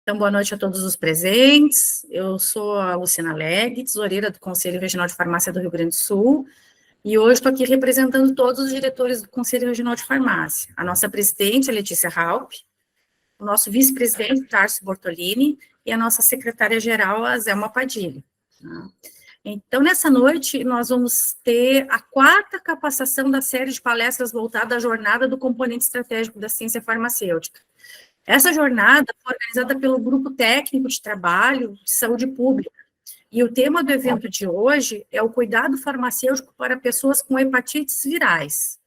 Então, boa noite a todos os presentes. Eu sou a Luciana Legge, tesoureira do Conselho Regional de Farmácia do Rio Grande do Sul, e hoje estou aqui representando todos os diretores do Conselho Regional de Farmácia. A nossa presidente, a Letícia Raup, o nosso vice-presidente, Tarso Bortolini, e a nossa secretária-geral, a Zelma Padilha. Então, nessa noite, nós vamos ter a 4ª capacitação da série de palestras voltada à jornada do componente estratégico da ciência farmacêutica. Essa jornada foi organizada pelo Grupo Técnico de Trabalho de Saúde Pública, e o tema do evento de hoje é o cuidado farmacêutico para pessoas com hepatites virais.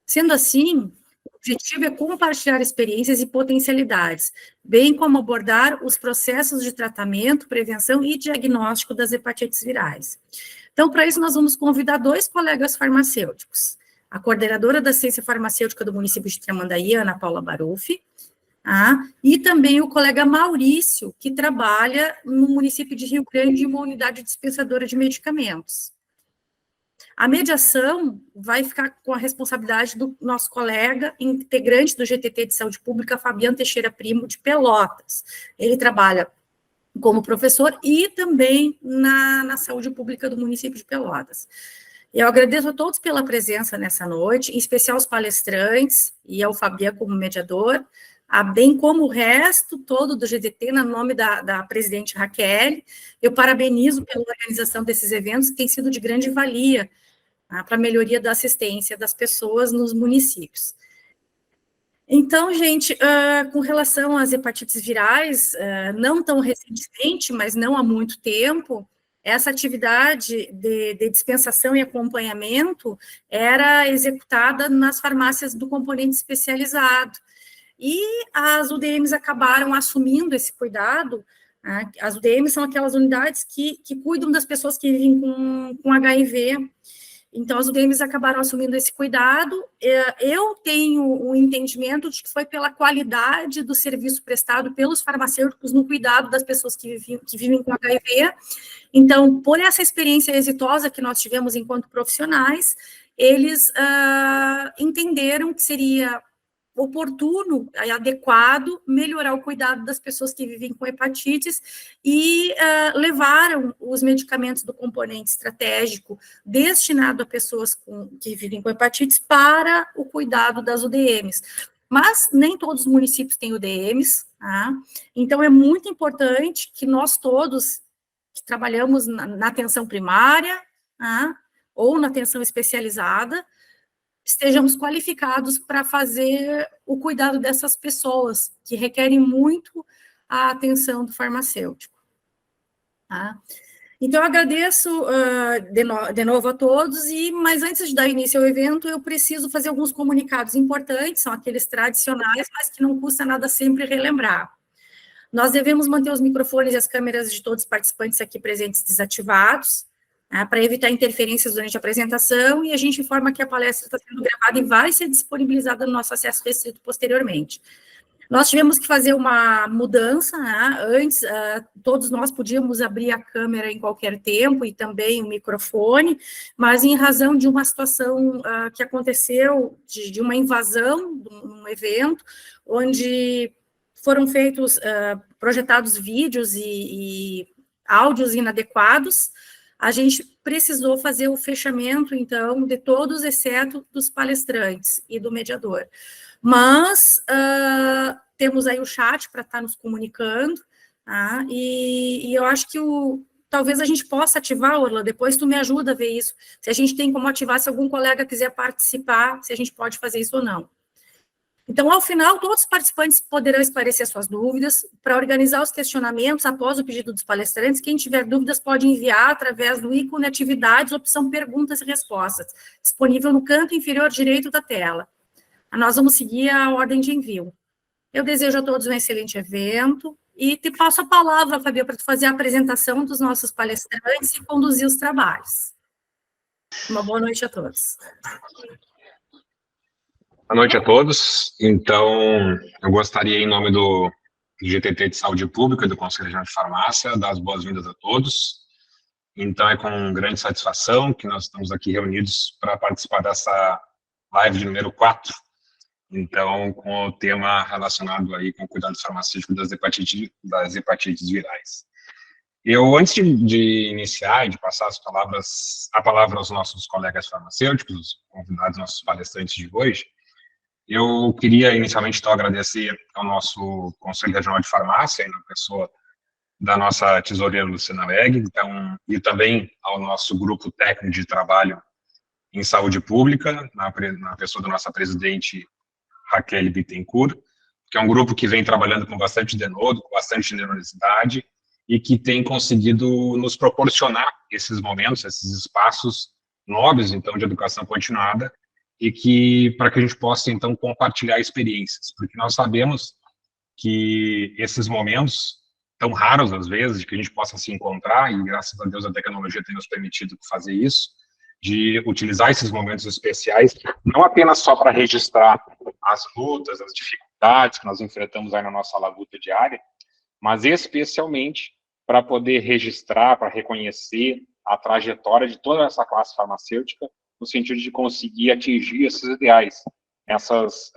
Sendo assim, o objetivo é compartilhar experiências e potencialidades, bem como abordar os processos de tratamento, prevenção e diagnóstico das hepatites virais. Então, para isso, nós vamos convidar 2 colegas farmacêuticos, a coordenadora da ciência farmacêutica do município de Tramandaí, Ana Paula Baruffi, e também o colega Maurício, que trabalha no município de Rio Grande, em uma unidade dispensadora de medicamentos. A mediação vai ficar com a responsabilidade do nosso colega, integrante do GTT de Saúde Pública, Fabiano Teixeira Primo, de Pelotas. Ele trabalha como professor e também na saúde pública do município de Pelotas. Eu agradeço a todos pela presença nessa noite, em especial os palestrantes e ao Fabiano como mediador, bem como o resto todo do GTT, no nome da presidente Raquel. Eu parabenizo pela organização desses eventos, que tem sido de grande valia para a melhoria da assistência das pessoas nos municípios. Então, gente, com relação às hepatites virais, não tão recentemente, mas não há muito tempo, essa atividade de dispensação e acompanhamento era executada nas farmácias do componente especializado, e as UDMs acabaram assumindo esse cuidado. As UDMs são aquelas unidades que cuidam das pessoas que vivem com HIV. Então, as UDMs acabaram assumindo esse cuidado. Eu tenho o entendimento de que foi pela qualidade do serviço prestado pelos farmacêuticos no cuidado das pessoas que vivem com HIV. Então, por essa experiência exitosa que nós tivemos enquanto profissionais, eles entenderam que seria oportuno e adequado melhorar o cuidado das pessoas que vivem com hepatites e levaram os medicamentos do componente estratégico destinado a pessoas que vivem com hepatites para o cuidado das UDMs. Mas nem todos os municípios têm UDMs, então é muito importante que nós todos que trabalhamos na atenção primária, ou na atenção especializada, estejamos qualificados para fazer o cuidado dessas pessoas, que requerem muito a atenção do farmacêutico. Então, eu agradeço de novo a todos, mas antes de dar início ao evento, eu preciso fazer alguns comunicados importantes, são aqueles tradicionais, mas que não custa nada sempre relembrar. Nós devemos manter os microfones e as câmeras de todos os participantes aqui presentes desativados, para evitar interferências durante a apresentação, e a gente informa que a palestra está sendo gravada e vai ser disponibilizada no nosso acesso restrito posteriormente. Nós tivemos que fazer uma mudança, antes todos nós podíamos abrir a câmera em qualquer tempo e também o microfone, mas em razão de uma situação que aconteceu, de uma invasão de um evento, onde foram feitos, projetados vídeos e áudios inadequados, a gente precisou fazer o fechamento, então, de todos, exceto dos palestrantes e do mediador. Mas temos aí o chat para estar nos comunicando, e eu acho que talvez a gente possa ativar, Orla, depois tu me ajuda a ver isso, se a gente tem como ativar, se algum colega quiser participar, se a gente pode fazer isso ou não. Então, ao final, todos os participantes poderão esclarecer suas dúvidas. Para organizar os questionamentos, após o pedido dos palestrantes, quem tiver dúvidas pode enviar através do ícone Atividades, opção Perguntas e Respostas, disponível no canto inferior direito da tela. Nós vamos seguir a ordem de envio. Eu desejo a todos um excelente evento e te passo a palavra, Fabio, para tu fazer a apresentação dos nossos palestrantes e conduzir os trabalhos. Uma boa noite a todos. Boa noite a todos. Então, eu gostaria, em nome do GTT de Saúde Pública e do Conselho Regional de Farmácia, dar as boas-vindas a todos. Então, é com grande satisfação que nós estamos aqui reunidos para participar dessa live de número 4 então, com o tema relacionado aí com o cuidado farmacêutico das hepatites virais. Eu, antes de iniciar e de passar a palavra aos nossos colegas farmacêuticos, convidados, nossos palestrantes de hoje, eu queria inicialmente, então, agradecer ao nosso Conselho Regional de Farmácia, na pessoa da nossa tesoureira Luciana Leg, então, e também ao nosso grupo técnico de trabalho em saúde pública, na pessoa da nossa presidente Raquel Bittencourt, que é um grupo que vem trabalhando com bastante denodo, com bastante generosidade, e que tem conseguido nos proporcionar esses momentos, esses espaços nobres, então, de educação continuada, e que, para que a gente possa, então, compartilhar experiências, porque nós sabemos que esses momentos, tão raros às vezes, de que a gente possa se encontrar, e graças a Deus a tecnologia tem nos permitido fazer isso, de utilizar esses momentos especiais, não apenas só para registrar as lutas, as dificuldades que nós enfrentamos aí na nossa labuta diária, mas especialmente para poder registrar, para reconhecer a trajetória de toda essa classe farmacêutica, no sentido de conseguir atingir esses ideais, essas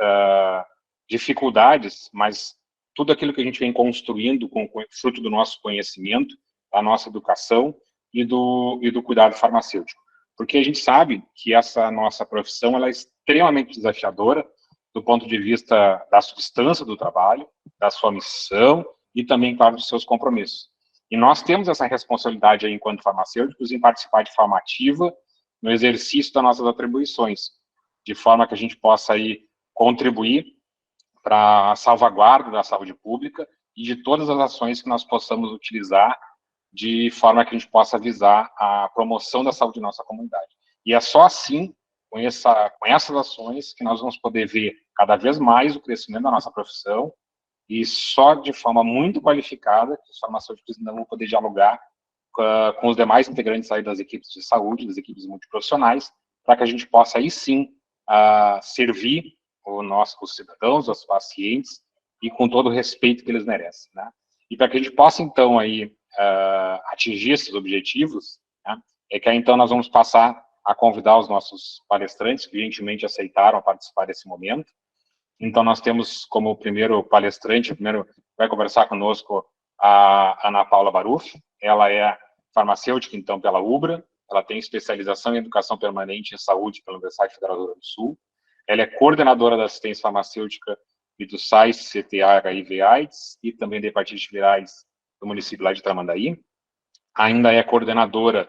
dificuldades, mas tudo aquilo que a gente vem construindo com fruto do nosso conhecimento, da nossa educação e do cuidado farmacêutico. Porque a gente sabe que essa nossa profissão ela é extremamente desafiadora do ponto de vista da substância do trabalho, da sua missão e também, claro, dos seus compromissos. E nós temos essa responsabilidade aí, enquanto farmacêuticos, em participar de forma ativa no exercício das nossas atribuições, de forma que a gente possa aí contribuir para a salvaguarda da saúde pública e de todas as ações que nós possamos utilizar de forma que a gente possa visar a promoção da saúde da nossa comunidade. E é só assim, com essas ações, que nós vamos poder ver cada vez mais o crescimento da nossa profissão e só de forma muito qualificada que os farmacêuticos ainda vão poder dialogar com os demais integrantes aí das equipes de saúde, das equipes multiprofissionais, para que a gente possa aí sim servir os cidadãos, os pacientes, e com todo o respeito que eles merecem, né? E para que a gente possa, então, aí, atingir esses objetivos, né, é que aí, então, nós vamos passar a convidar os nossos palestrantes, que gentilmente aceitaram participar desse momento. Então, nós temos como primeiro palestrante, vai conversar conosco a Ana Paula Baruf. Ela é farmacêutica, então, pela UBRA, ela tem especialização em educação permanente em saúde pela Universidade Federal do Rio Grande do Sul. Ela é coordenadora da assistência farmacêutica e do SAIS CTA HIV/AIDS e também de hepatites virais do município lá de Tramandaí. Ainda é coordenadora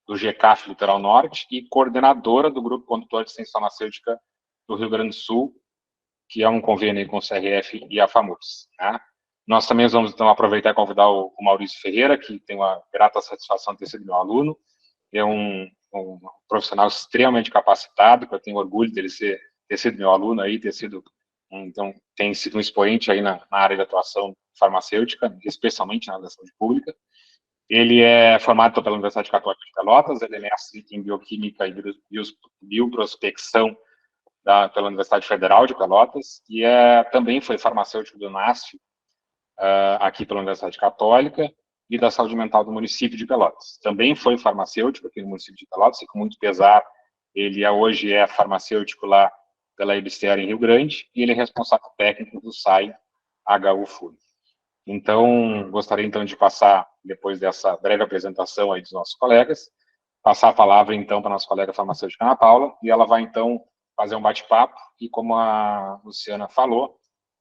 do GCAF Litoral Norte e coordenadora do Grupo Condutor de Assistência Farmacêutica do Rio Grande do Sul, que é um convênio com o CRF e a FAMURS, né? Nós também vamos, então, aproveitar e convidar o Maurício Ferreira, que tem uma grata satisfação de ter sido meu aluno. É um profissional extremamente capacitado, que eu tenho orgulho dele ter sido meu aluno aí, então, tem sido um expoente aí na área de atuação farmacêutica, especialmente na área da saúde pública. Ele é formado pela Universidade Católica de Pelotas, ele é mestre em Bioquímica e Bioprospecção pela Universidade Federal de Pelotas, e também foi farmacêutico do NASF, aqui pela Universidade Católica, e da saúde mental do município de Pelotas. Também foi farmacêutico aqui no município de Pelotas, e com muito pesar, ele hoje é farmacêutico lá pela IBCR em Rio Grande, e ele é responsável técnico do SAI HU Food. Então, gostaria então de passar, depois dessa breve apresentação aí dos nossos colegas, passar a palavra então para a nossa colega farmacêutica Ana Paula, e ela vai então fazer um bate-papo, e como a Luciana falou,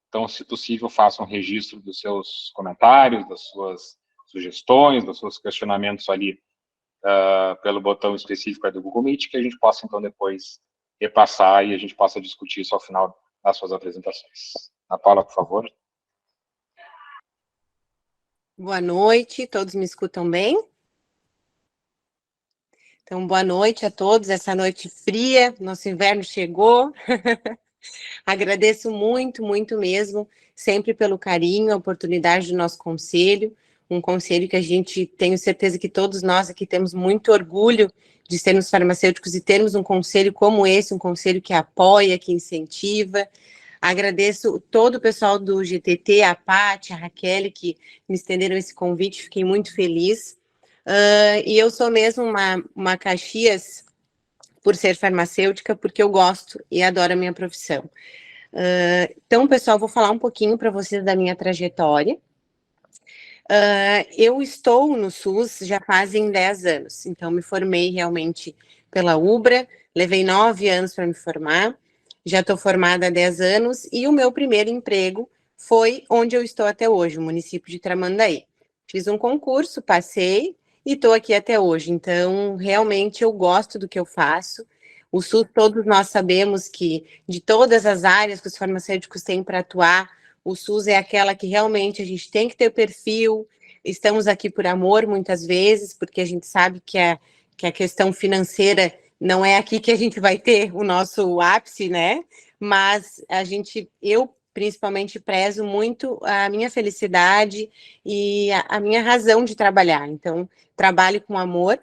então, se possível, faça um registro dos seus comentários, das suas sugestões, dos seus questionamentos ali pelo botão específico aí do Google Meet, que a gente possa então depois repassar e a gente possa discutir isso ao final das suas apresentações. Ana Paula, por favor. Boa noite, todos me escutam bem? Então, boa noite a todos, essa noite fria, nosso inverno chegou. Agradeço muito, muito mesmo, sempre pelo carinho, a oportunidade do nosso conselho, um conselho que a gente, tenho certeza que todos nós aqui temos muito orgulho de sermos farmacêuticos e termos um conselho como esse, um conselho que apoia, que incentiva. Agradeço todo o pessoal do GTT, a Paty, a Raquel, que me estenderam esse convite, fiquei muito feliz. E eu sou mesmo uma Caxias por ser farmacêutica, porque eu gosto e adoro a minha profissão. Então, pessoal, vou falar um pouquinho para vocês da minha trajetória. Eu estou no SUS já fazem 10 anos, então me formei realmente pela UBRA, levei 9 anos para me formar, já estou formada há 10 anos, e o meu primeiro emprego foi onde eu estou até hoje, o município de Tramandaí. Fiz um concurso, passei, e estou aqui até hoje, então realmente eu gosto do que eu faço. O SUS, todos nós sabemos que de todas as áreas que os farmacêuticos têm para atuar, o SUS é aquela que realmente a gente tem que ter o perfil, estamos aqui por amor muitas vezes, porque a gente sabe que a questão financeira não é aqui que a gente vai ter o nosso ápice, né? Mas eu principalmente prezo muito a minha felicidade e a minha razão de trabalhar. Então, trabalho com amor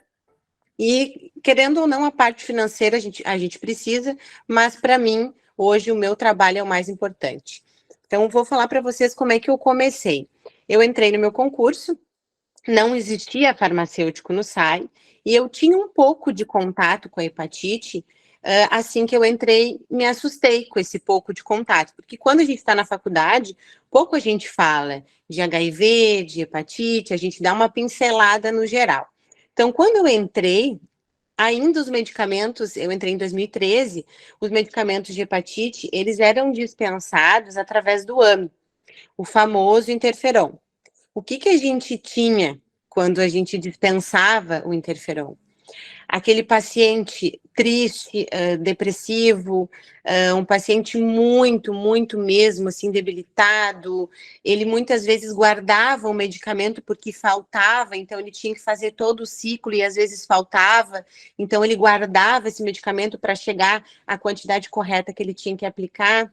e, querendo ou não, a parte financeira a gente precisa, mas para mim, hoje, o meu trabalho é o mais importante. Então, vou falar para vocês como é que eu comecei. Eu entrei no meu concurso, não existia farmacêutico no SAI, e eu tinha um pouco de contato com a hepatite. Assim que eu entrei, me assustei com esse pouco de contato, porque quando a gente está na faculdade, pouco a gente fala de HIV, de hepatite, a gente dá uma pincelada no geral. Então, quando eu entrei, ainda os medicamentos, eu entrei em 2013, os medicamentos de hepatite, eles eram dispensados através do AMI, o famoso interferon. O que a gente tinha quando a gente dispensava o interferon? Aquele paciente triste, depressivo, um paciente muito, muito mesmo, assim, debilitado. Ele muitas vezes guardava o medicamento porque faltava, então ele tinha que fazer todo o ciclo e às vezes faltava. Então ele guardava esse medicamento para chegar à quantidade correta que ele tinha que aplicar.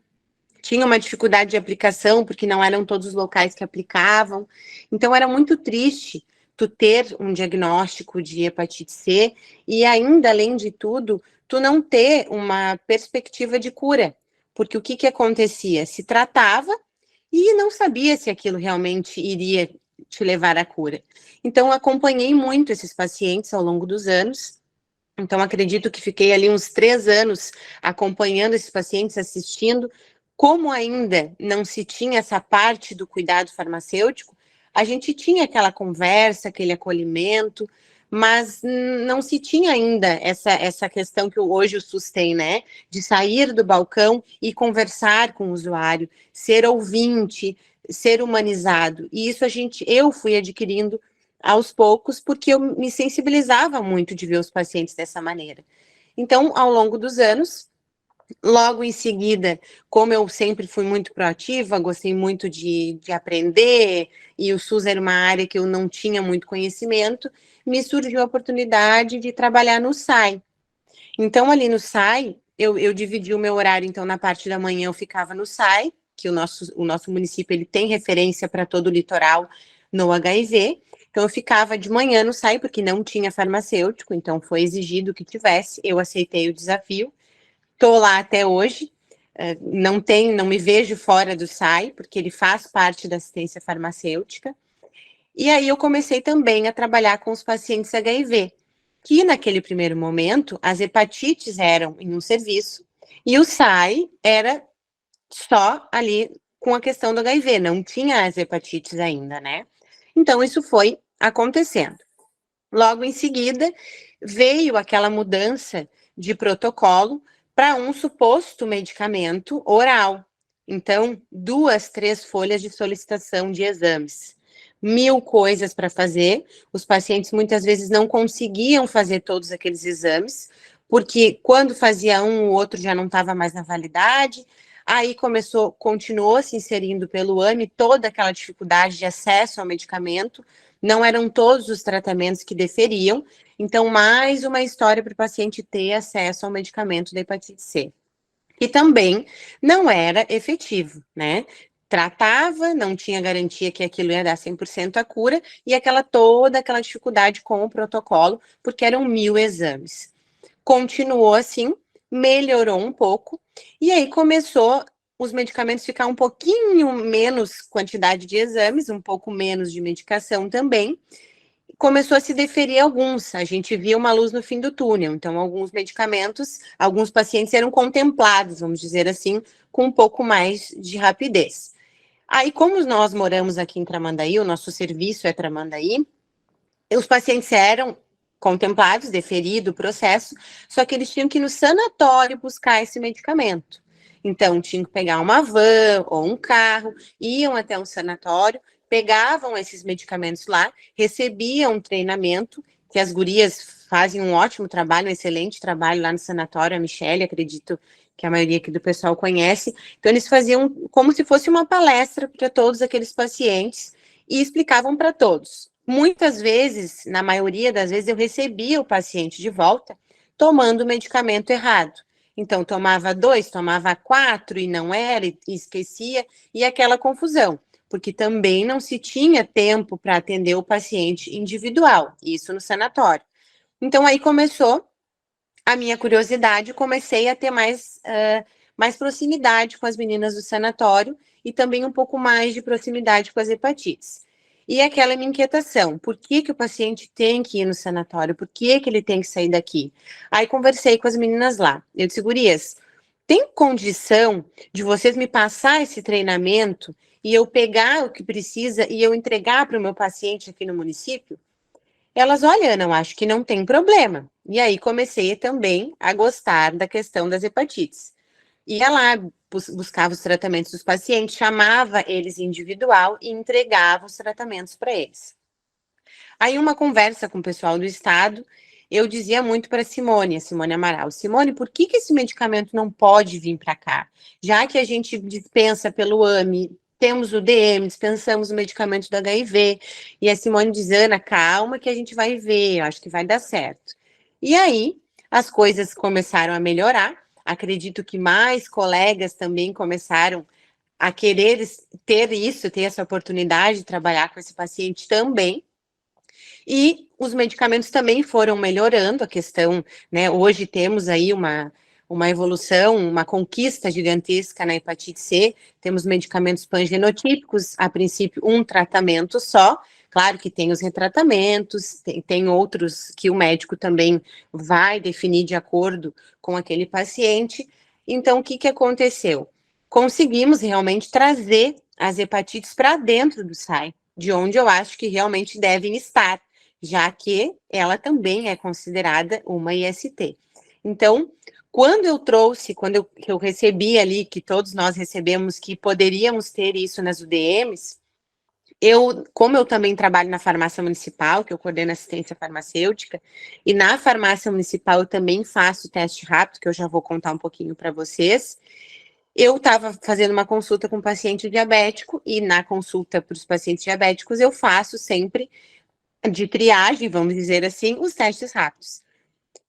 Tinha uma dificuldade de aplicação, porque não eram todos os locais que aplicavam. Então, era muito triste tu ter um diagnóstico de hepatite C e ainda, além de tudo, tu não ter uma perspectiva de cura. Porque o que acontecia? Se tratava e não sabia se aquilo realmente iria te levar à cura. Então, acompanhei muito esses pacientes ao longo dos anos. Então, acredito que fiquei ali uns 3 anos acompanhando esses pacientes, assistindo. Como ainda não se tinha essa parte do cuidado farmacêutico, a gente tinha aquela conversa, aquele acolhimento, mas não se tinha ainda essa questão que hoje o SUS tem, né? De sair do balcão e conversar com o usuário, ser ouvinte, ser humanizado. E isso eu fui adquirindo aos poucos, porque eu me sensibilizava muito de ver os pacientes dessa maneira. Então, ao longo dos anos, logo em seguida, como eu sempre fui muito proativa, gostei muito de aprender, e o SUS era uma área que eu não tinha muito conhecimento, me surgiu a oportunidade de trabalhar no SAI. Então, ali no SAI, eu dividi o meu horário, então, na parte da manhã eu ficava no SAI, que o nosso município ele tem referência para todo o litoral no HIV, então eu ficava de manhã no SAI, porque não tinha farmacêutico, então foi exigido que tivesse, eu aceitei o desafio. Estou lá até hoje, não me vejo fora do SAI, porque ele faz parte da assistência farmacêutica. E aí eu comecei também a trabalhar com os pacientes HIV, que naquele primeiro momento as hepatites eram em um serviço e o SAI era só ali com a questão do HIV, não tinha as hepatites ainda, né? Então isso foi acontecendo. Logo em seguida, veio aquela mudança de protocolo para um suposto medicamento oral. Então, 2, 3 folhas de solicitação de exames. 1000 coisas para fazer. Os pacientes muitas vezes não conseguiam fazer todos aqueles exames, porque quando fazia um, o outro já não estava mais na validade. Aí continuou se inserindo pelo AMI toda aquela dificuldade de acesso ao medicamento. Não eram todos os tratamentos que deferiam. Então, mais uma história para o paciente ter acesso ao medicamento da hepatite C. E também não era efetivo, né? Tratava, não tinha garantia que aquilo ia dar 100% a cura, e toda aquela dificuldade com o protocolo, porque eram 1000 exames. Continuou assim, melhorou um pouco, e aí começou os medicamentos ficar um pouquinho menos quantidade de exames, um pouco menos de medicação também. Começou a se deferir alguns, a gente via uma luz no fim do túnel, então alguns medicamentos, alguns pacientes eram contemplados, vamos dizer assim, com um pouco mais de rapidez. Aí, como nós moramos aqui em Tramandaí, o nosso serviço é Tramandaí, os pacientes eram contemplados, deferido o processo, só que eles tinham que ir no sanatório buscar esse medicamento. Então, tinham que pegar uma van ou um carro, iam até um sanatório, pegavam esses medicamentos lá, recebiam um treinamento, que as gurias fazem um ótimo trabalho, um excelente trabalho lá no sanatório, a Michelle, acredito que a maioria aqui do pessoal conhece. Então, eles faziam como se fosse uma palestra para todos aqueles pacientes e explicavam para todos. Muitas vezes, na maioria das vezes, eu recebia o paciente de volta tomando o medicamento errado. Então, tomava 2, tomava 4 e não era, e esquecia, e aquela confusão, porque também não se tinha tempo para atender o paciente individual, isso no sanatório. Então, aí começou a minha curiosidade, comecei a ter mais proximidade com as meninas do sanatório e também um pouco mais de proximidade com as hepatites. E aquela minha inquietação, por que o paciente tem que ir no sanatório? Por que ele tem que sair daqui? Aí conversei com as meninas lá. Eu disse, gurias, tem condição de vocês me passar esse treinamento e eu pegar o que precisa e eu entregar para o meu paciente aqui no município? Elas, olha, Ana, eu acho que não tem problema. E aí comecei também a gostar da questão das hepatites. Ia lá, buscava os tratamentos dos pacientes, chamava eles individual e entregava os tratamentos para eles. Aí, uma conversa com o pessoal do estado, eu dizia muito para a Simone Amaral, Simone, por que esse medicamento não pode vir para cá? Já que a gente dispensa pelo AME, temos o DM, dispensamos o medicamento do HIV, e a Simone diz, Ana, calma que a gente vai ver, eu acho que vai dar certo. E aí, as coisas começaram a melhorar, acredito que mais colegas também começaram a querer ter essa oportunidade de trabalhar com esse paciente também. E os medicamentos também foram melhorando a questão, né? Hoje temos aí uma evolução, uma conquista gigantesca na hepatite C. Temos medicamentos pangenotípicos, a princípio um tratamento só. Claro que tem os retratamentos, tem outros que o médico também vai definir de acordo com aquele paciente. Então, o que aconteceu? Conseguimos realmente trazer as hepatites para dentro do SAI, de onde eu acho que realmente devem estar, já que ela também é considerada uma IST. Então, quando eu recebi ali, que todos nós recebemos, que poderíamos ter isso nas UDMs, como eu também trabalho na farmácia municipal, que eu coordeno assistência farmacêutica, e na farmácia municipal eu também faço teste rápido, que eu já vou contar um pouquinho para vocês. Eu estava fazendo uma consulta com um paciente diabético, e na consulta para os pacientes diabéticos eu faço sempre de triagem, vamos dizer assim, os testes rápidos.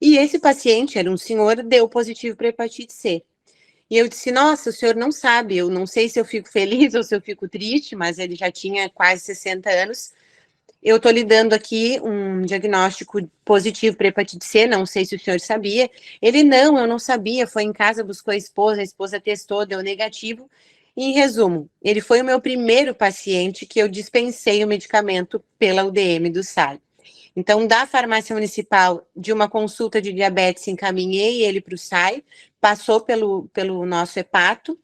E esse paciente, era um senhor, deu positivo para hepatite C. E eu disse, nossa, o senhor não sabe, eu não sei se eu fico feliz ou se eu fico triste, mas ele já tinha quase 60 anos. Eu estou lhe dando aqui um diagnóstico positivo para hepatite C, não sei se o senhor sabia. Ele, não, eu não sabia, foi em casa, buscou a esposa testou, deu negativo. Em resumo, ele foi o meu primeiro paciente que eu dispensei o medicamento pela UDM do SAI. Então, da farmácia municipal, de uma consulta de diabetes, encaminhei ele para o SAI, passou pelo nosso hepato,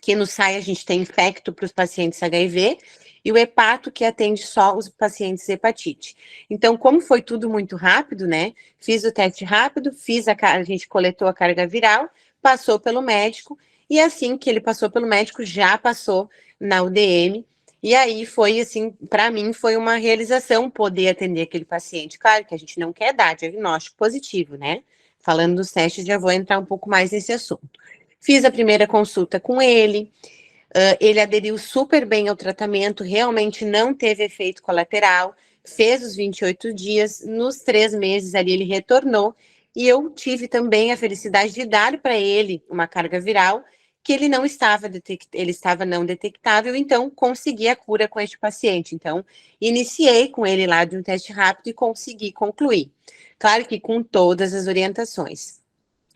que no SAI a gente tem infecto para os pacientes HIV, e o hepato que atende só os pacientes hepatite. Então, como foi tudo muito rápido, né? Fiz o teste rápido, a gente coletou a carga viral, passou pelo médico, e assim que ele passou pelo médico, já passou na UDM. E aí foi assim, para mim foi uma realização poder atender aquele paciente. Claro que a gente não quer dar diagnóstico positivo, né? Falando dos testes, já vou entrar um pouco mais nesse assunto. Fiz a primeira consulta com ele, ele aderiu super bem ao tratamento, realmente não teve efeito colateral, fez os 28 dias, nos 3 meses ali ele retornou, e eu tive também a felicidade de dar para ele uma carga viral, que ele não estava ele estava não detectável, então consegui a cura com este paciente. Então, iniciei com ele lá de um teste rápido e consegui concluir. Claro que com todas as orientações.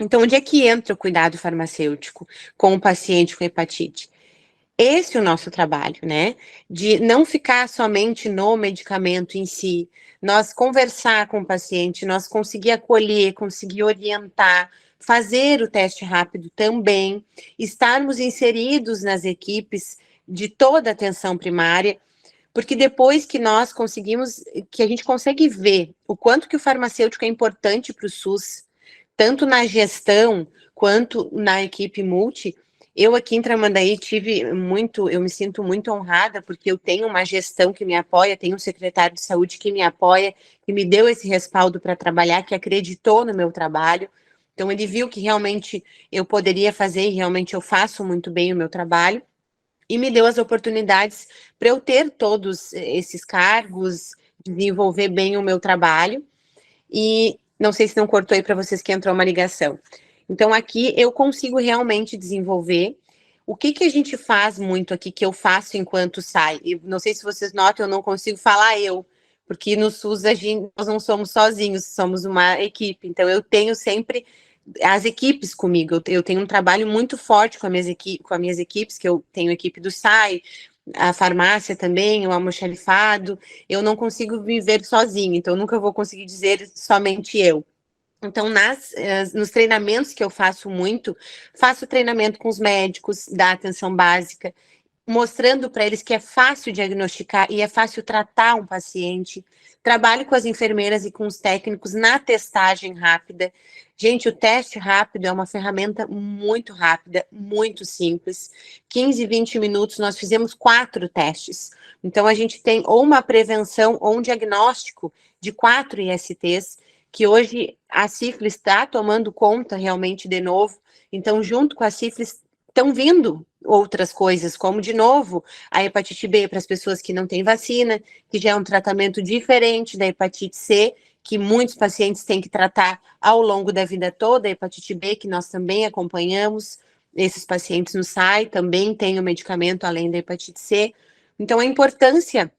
Então, onde é que entra o cuidado farmacêutico com o paciente com hepatite? Esse é o nosso trabalho, né? De não ficar somente no medicamento em si, nós conversar com o paciente, nós conseguir acolher, conseguir orientar, fazer o teste rápido também, estarmos inseridos nas equipes de toda a atenção primária, porque depois que nós conseguimos, que a gente consegue ver o quanto que o farmacêutico é importante para o SUS, tanto na gestão quanto na equipe multi, eu aqui em Tramandaí eu me sinto muito honrada, porque eu tenho uma gestão que me apoia, tenho um secretário de saúde que me apoia, que me deu esse respaldo para trabalhar, que acreditou no meu trabalho. Então, ele viu que realmente eu poderia fazer, e realmente eu faço muito bem o meu trabalho, e me deu as oportunidades para eu ter todos esses cargos, desenvolver bem o meu trabalho, e não sei se não cortou aí para vocês que entrou uma ligação. Então, aqui eu consigo realmente desenvolver. O que a gente faz muito aqui, que eu faço enquanto sai? E não sei se vocês notam, eu não consigo falar eu, porque no SUS nós não somos sozinhos, somos uma equipe. Então, eu tenho sempre as equipes comigo. Eu tenho um trabalho muito forte com as minhas equipes, que eu tenho a equipe do SAI, a farmácia também, o almoxarifado. Eu não consigo viver sozinha, então eu nunca vou conseguir dizer somente eu. Então, nos treinamentos que eu faço muito, faço treinamento com os médicos da atenção básica, mostrando para eles que é fácil diagnosticar e é fácil tratar um paciente. Trabalho com as enfermeiras e com os técnicos na testagem rápida. Gente, o teste rápido é uma ferramenta muito rápida, muito simples. 15, 20 minutos, nós fizemos 4 testes. Então, a gente tem ou uma prevenção ou um diagnóstico de 4 ISTs, que hoje a sífilis está tomando conta realmente de novo. Então, junto com a sífilis, estão vindo outras coisas, como, de novo, a hepatite B para as pessoas que não têm vacina, que já é um tratamento diferente da hepatite C, que muitos pacientes têm que tratar ao longo da vida toda, a hepatite B, que nós também acompanhamos, esses pacientes no SAI também têm o medicamento além da hepatite C. Então, a importância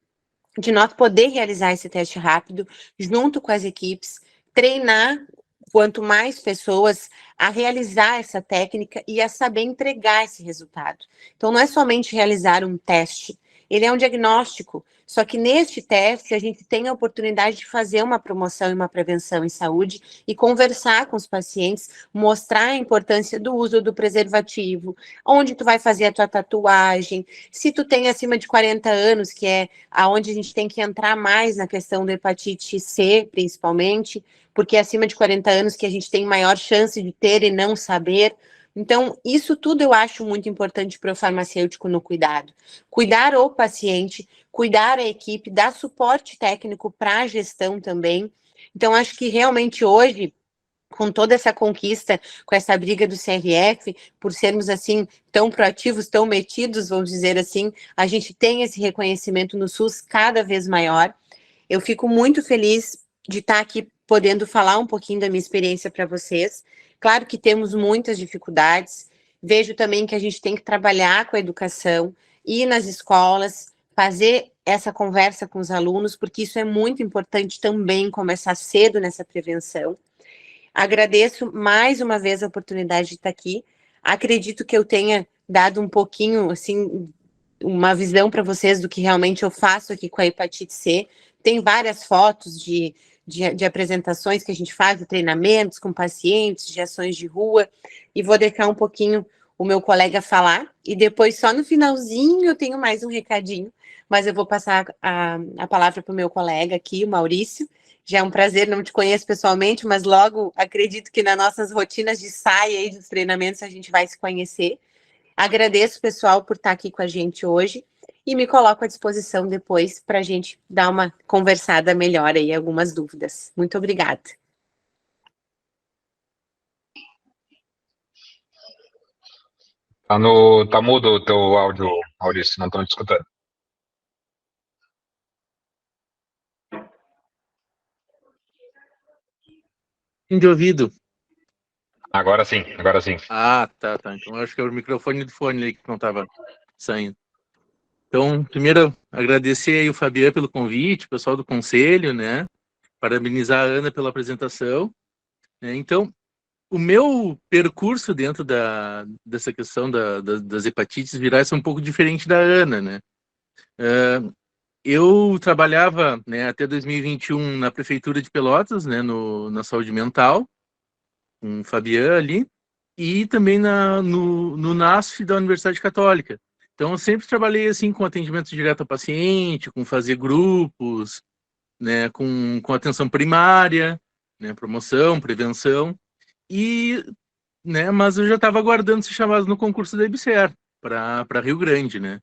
de nós poder realizar esse teste rápido junto com as equipes, treinar quanto mais pessoas a realizar essa técnica e a saber entregar esse resultado. Então, não é somente realizar um teste, ele é um diagnóstico, só que neste teste a gente tem a oportunidade de fazer uma promoção e uma prevenção em saúde e conversar com os pacientes, mostrar a importância do uso do preservativo, onde tu vai fazer a tua tatuagem, se tu tem acima de 40 anos, que é aonde a gente tem que entrar mais na questão da hepatite C, principalmente, porque é acima de 40 anos que a gente tem maior chance de ter e não saber. Então, isso tudo eu acho muito importante para o farmacêutico no cuidado. Cuidar o paciente, cuidar a equipe, dar suporte técnico para a gestão também. Então, acho que realmente hoje, com toda essa conquista, com essa briga do CRF, por sermos assim tão proativos, tão metidos, vamos dizer assim, a gente tem esse reconhecimento no SUS cada vez maior. Eu fico muito feliz de estar aqui podendo falar um pouquinho da minha experiência para vocês. Claro que temos muitas dificuldades, vejo também que a gente tem que trabalhar com a educação, ir nas escolas, fazer essa conversa com os alunos, porque isso é muito importante também, começar cedo nessa prevenção. Agradeço mais uma vez a oportunidade de estar aqui. Acredito que eu tenha dado um pouquinho, assim, uma visão para vocês do que realmente eu faço aqui com a hepatite C. Tem várias fotos de apresentações que a gente faz, de treinamentos com pacientes, de ações de rua, e vou deixar um pouquinho o meu colega falar, e depois só no finalzinho eu tenho mais um recadinho, mas eu vou passar a palavra para o meu colega aqui, o Maurício. Já é um prazer, não te conheço pessoalmente, mas logo acredito que nas nossas rotinas de saia e dos treinamentos a gente vai se conhecer. Agradeço, pessoal, por estar aqui com a gente hoje e me coloco à disposição depois para a gente dar uma conversada melhor aí, algumas dúvidas. Muito obrigada. Tá mudo o teu áudio, Maurício, não estão te escutando. De ouvido. Agora sim, agora sim. Ah, tá. Então eu acho que é o microfone do fone ali que não estava saindo. Então, primeiro, agradecer aí o Fabiano pelo convite, o pessoal do conselho, né? Parabenizar a Ana pela apresentação. Então, o meu percurso dentro dessa questão das hepatites virais é um pouco diferente da Ana, né? Eu trabalhava, né, até 2021 na Prefeitura de Pelotas, né, na saúde mental. com o Fabian ali, e também no NASF da Universidade Católica. Então, eu sempre trabalhei assim com atendimento direto ao paciente, com fazer grupos, né, com atenção primária, né, promoção, prevenção, e, né, mas eu já estava aguardando ser chamado no concurso da IBSER para Rio Grande, né.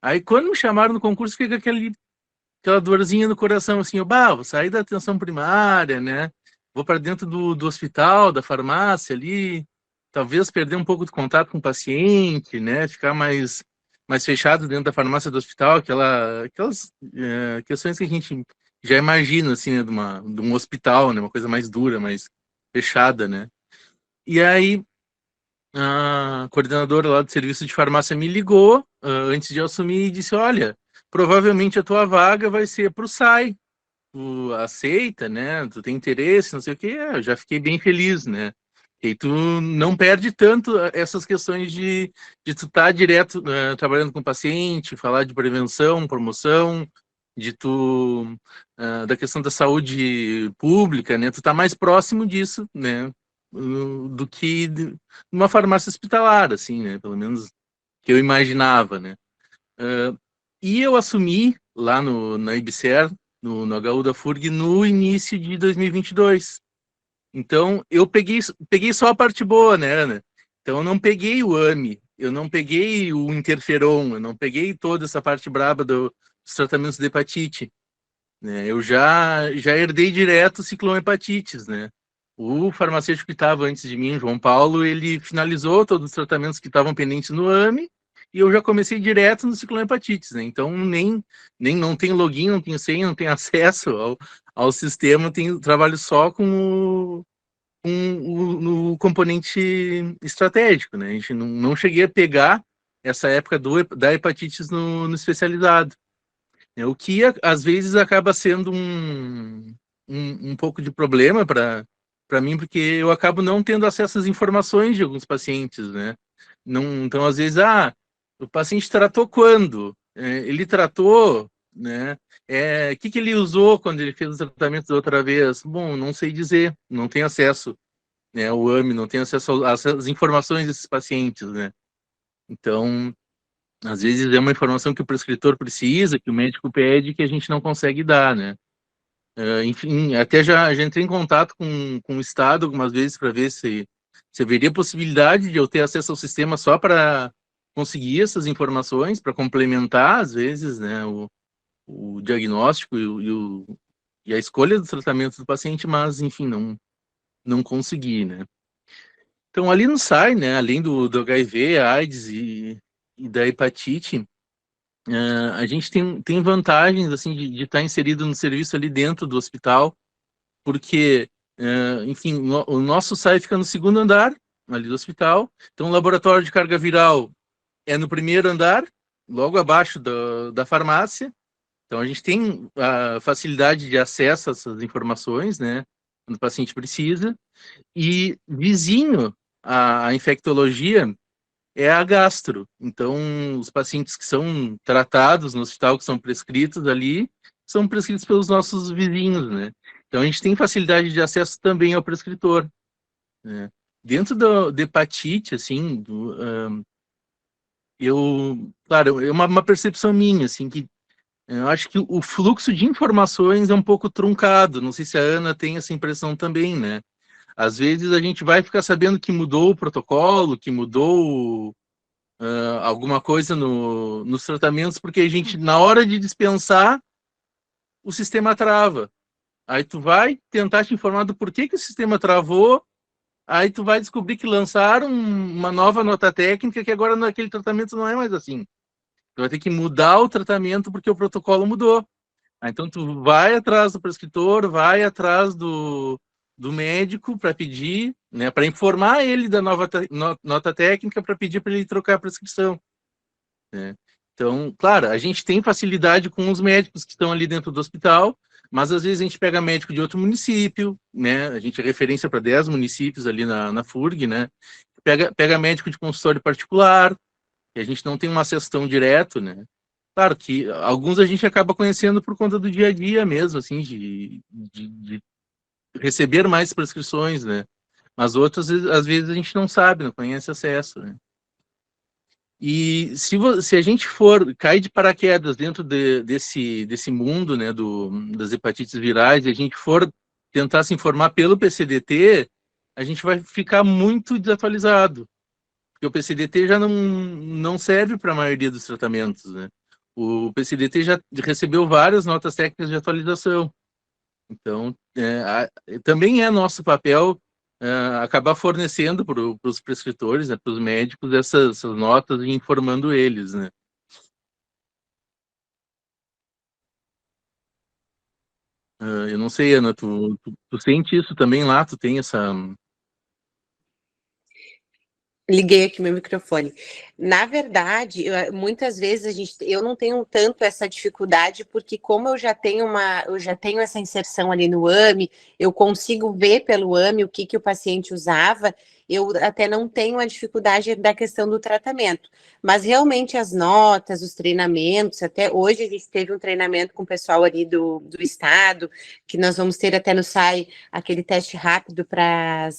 Aí, quando me chamaram no concurso, fica aquela dorzinha no coração, assim, vou sair da atenção primária, né, vou para dentro do hospital, da farmácia ali, talvez perder um pouco de contato com o paciente, né, ficar mais fechado dentro da farmácia do hospital, aquelas questões que a gente já imagina, assim, né, de um hospital, né, uma coisa mais dura, mais fechada, né. E aí, a coordenadora lá do serviço de farmácia me ligou, antes de eu assumir, e disse, olha, provavelmente a tua vaga vai ser para o SAI, tu aceita, né, tu tem interesse, não sei o quê, eu já fiquei bem feliz, né. E tu não perde tanto essas questões de tu estar direto trabalhando com o paciente, falar de prevenção, promoção, de tu da questão da saúde pública, né? Tu tá mais próximo disso, né? Do que numa farmácia hospitalar, assim, né? Pelo menos que eu imaginava, né? E eu assumi lá na IBSER, no HU da FURG, no início de 2022. Então, eu peguei só a parte boa, né, Ana? Então, eu não peguei o AMI, eu não peguei o interferon, eu não peguei toda essa parte braba dos tratamentos de hepatite, né? Eu já herdei direto ciclohepatites, né? O farmacêutico que estava antes de mim, João Paulo, ele finalizou todos os tratamentos que estavam pendentes no AMI, e eu já comecei direto no ciclohepatites, né? Então, nem não tenho login, não tenho senha, não tenho acesso ao sistema, tenho trabalho só com no componente estratégico, né? A gente não cheguei a pegar essa época da hepatites no especializado, né? O que às vezes acaba sendo um pouco de problema para mim, porque eu acabo não tendo acesso às informações de alguns pacientes, né? Não, então, às vezes, o paciente tratou quando? Ele tratou, né? O que ele usou quando ele fez o tratamento da outra vez? Bom, não sei dizer, não tenho acesso, né? O AMI não tem acesso às informações desses pacientes, né? Então, às vezes é uma informação que o prescritor precisa, que o médico pede, que a gente não consegue dar, né? Enfim, até já entrei em contato com o Estado algumas vezes para ver se haveria possibilidade de eu ter acesso ao sistema só para conseguir essas informações, para complementar, às vezes, né, o diagnóstico e a escolha do tratamento do paciente, mas, enfim, não consegui, né. Então, ali no SAI, né, além do HIV, AIDS e da hepatite, a gente tem vantagens, assim, de estar inserido no serviço ali dentro do hospital, porque, enfim, o nosso SAI fica no segundo andar, ali do hospital, então o laboratório de carga viral é no primeiro andar, logo abaixo da farmácia, então a gente tem a facilidade de acesso a essas informações, né, quando o paciente precisa, e vizinho à infectologia é a gastro. Então, os pacientes que são tratados no hospital, que são prescritos ali, são prescritos pelos nossos vizinhos, né? Então, a gente tem facilidade de acesso também ao prescritor, né? Dentro da hepatite, assim, claro, é uma percepção minha, assim, que eu acho que o fluxo de informações é um pouco truncado. Não sei se a Ana tem essa impressão também, né? Às vezes a gente vai ficar sabendo que mudou o protocolo, que mudou alguma coisa nos tratamentos, porque a gente, na hora de dispensar, o sistema trava. Aí tu vai tentar te informar do porquê que o sistema travou, aí tu vai descobrir que lançaram uma nova nota técnica que agora naquele tratamento não é mais assim. Tu vai ter que mudar o tratamento porque o protocolo mudou. Então tu vai atrás do prescritor, vai atrás do médico para pedir, né, para informar ele da nova nota técnica, para pedir para ele trocar a prescrição, né? Então, claro, a gente tem facilidade com os médicos que estão ali dentro do hospital, mas às vezes a gente pega médico de outro município, né? A gente é referência para 10 municípios ali na FURG, né? Pega médico de consultório particular, e a gente não tem um acesso tão direto, né? Claro que alguns a gente acaba conhecendo por conta do dia a dia mesmo, assim, de receber mais prescrições, né? mas outras, às vezes, a gente não sabe, não conhece acesso, né? E se a gente cair de paraquedas dentro desse mundo, né, das hepatites virais, e a gente for tentar se informar pelo PCDT, a gente vai ficar muito desatualizado, porque o PCDT já não serve para a maioria dos tratamentos, né? O PCDT já recebeu várias notas técnicas de atualização. Então, também é nosso papel acabar fornecendo para os prescritores, né, para os médicos, essas notas e informando eles, né? Eu não sei, Ana, tu sente isso também lá? Tu tem essa... Liguei aqui meu microfone. Na verdade, muitas vezes eu não tenho tanto essa dificuldade, porque como eu já tenho essa inserção ali no AME, eu consigo ver pelo AME o que o paciente usava, eu até não tenho a dificuldade da questão do tratamento. Mas realmente as notas, os treinamentos, até hoje a gente teve um treinamento com o pessoal ali do estado, que nós vamos ter até no SAI aquele teste rápido para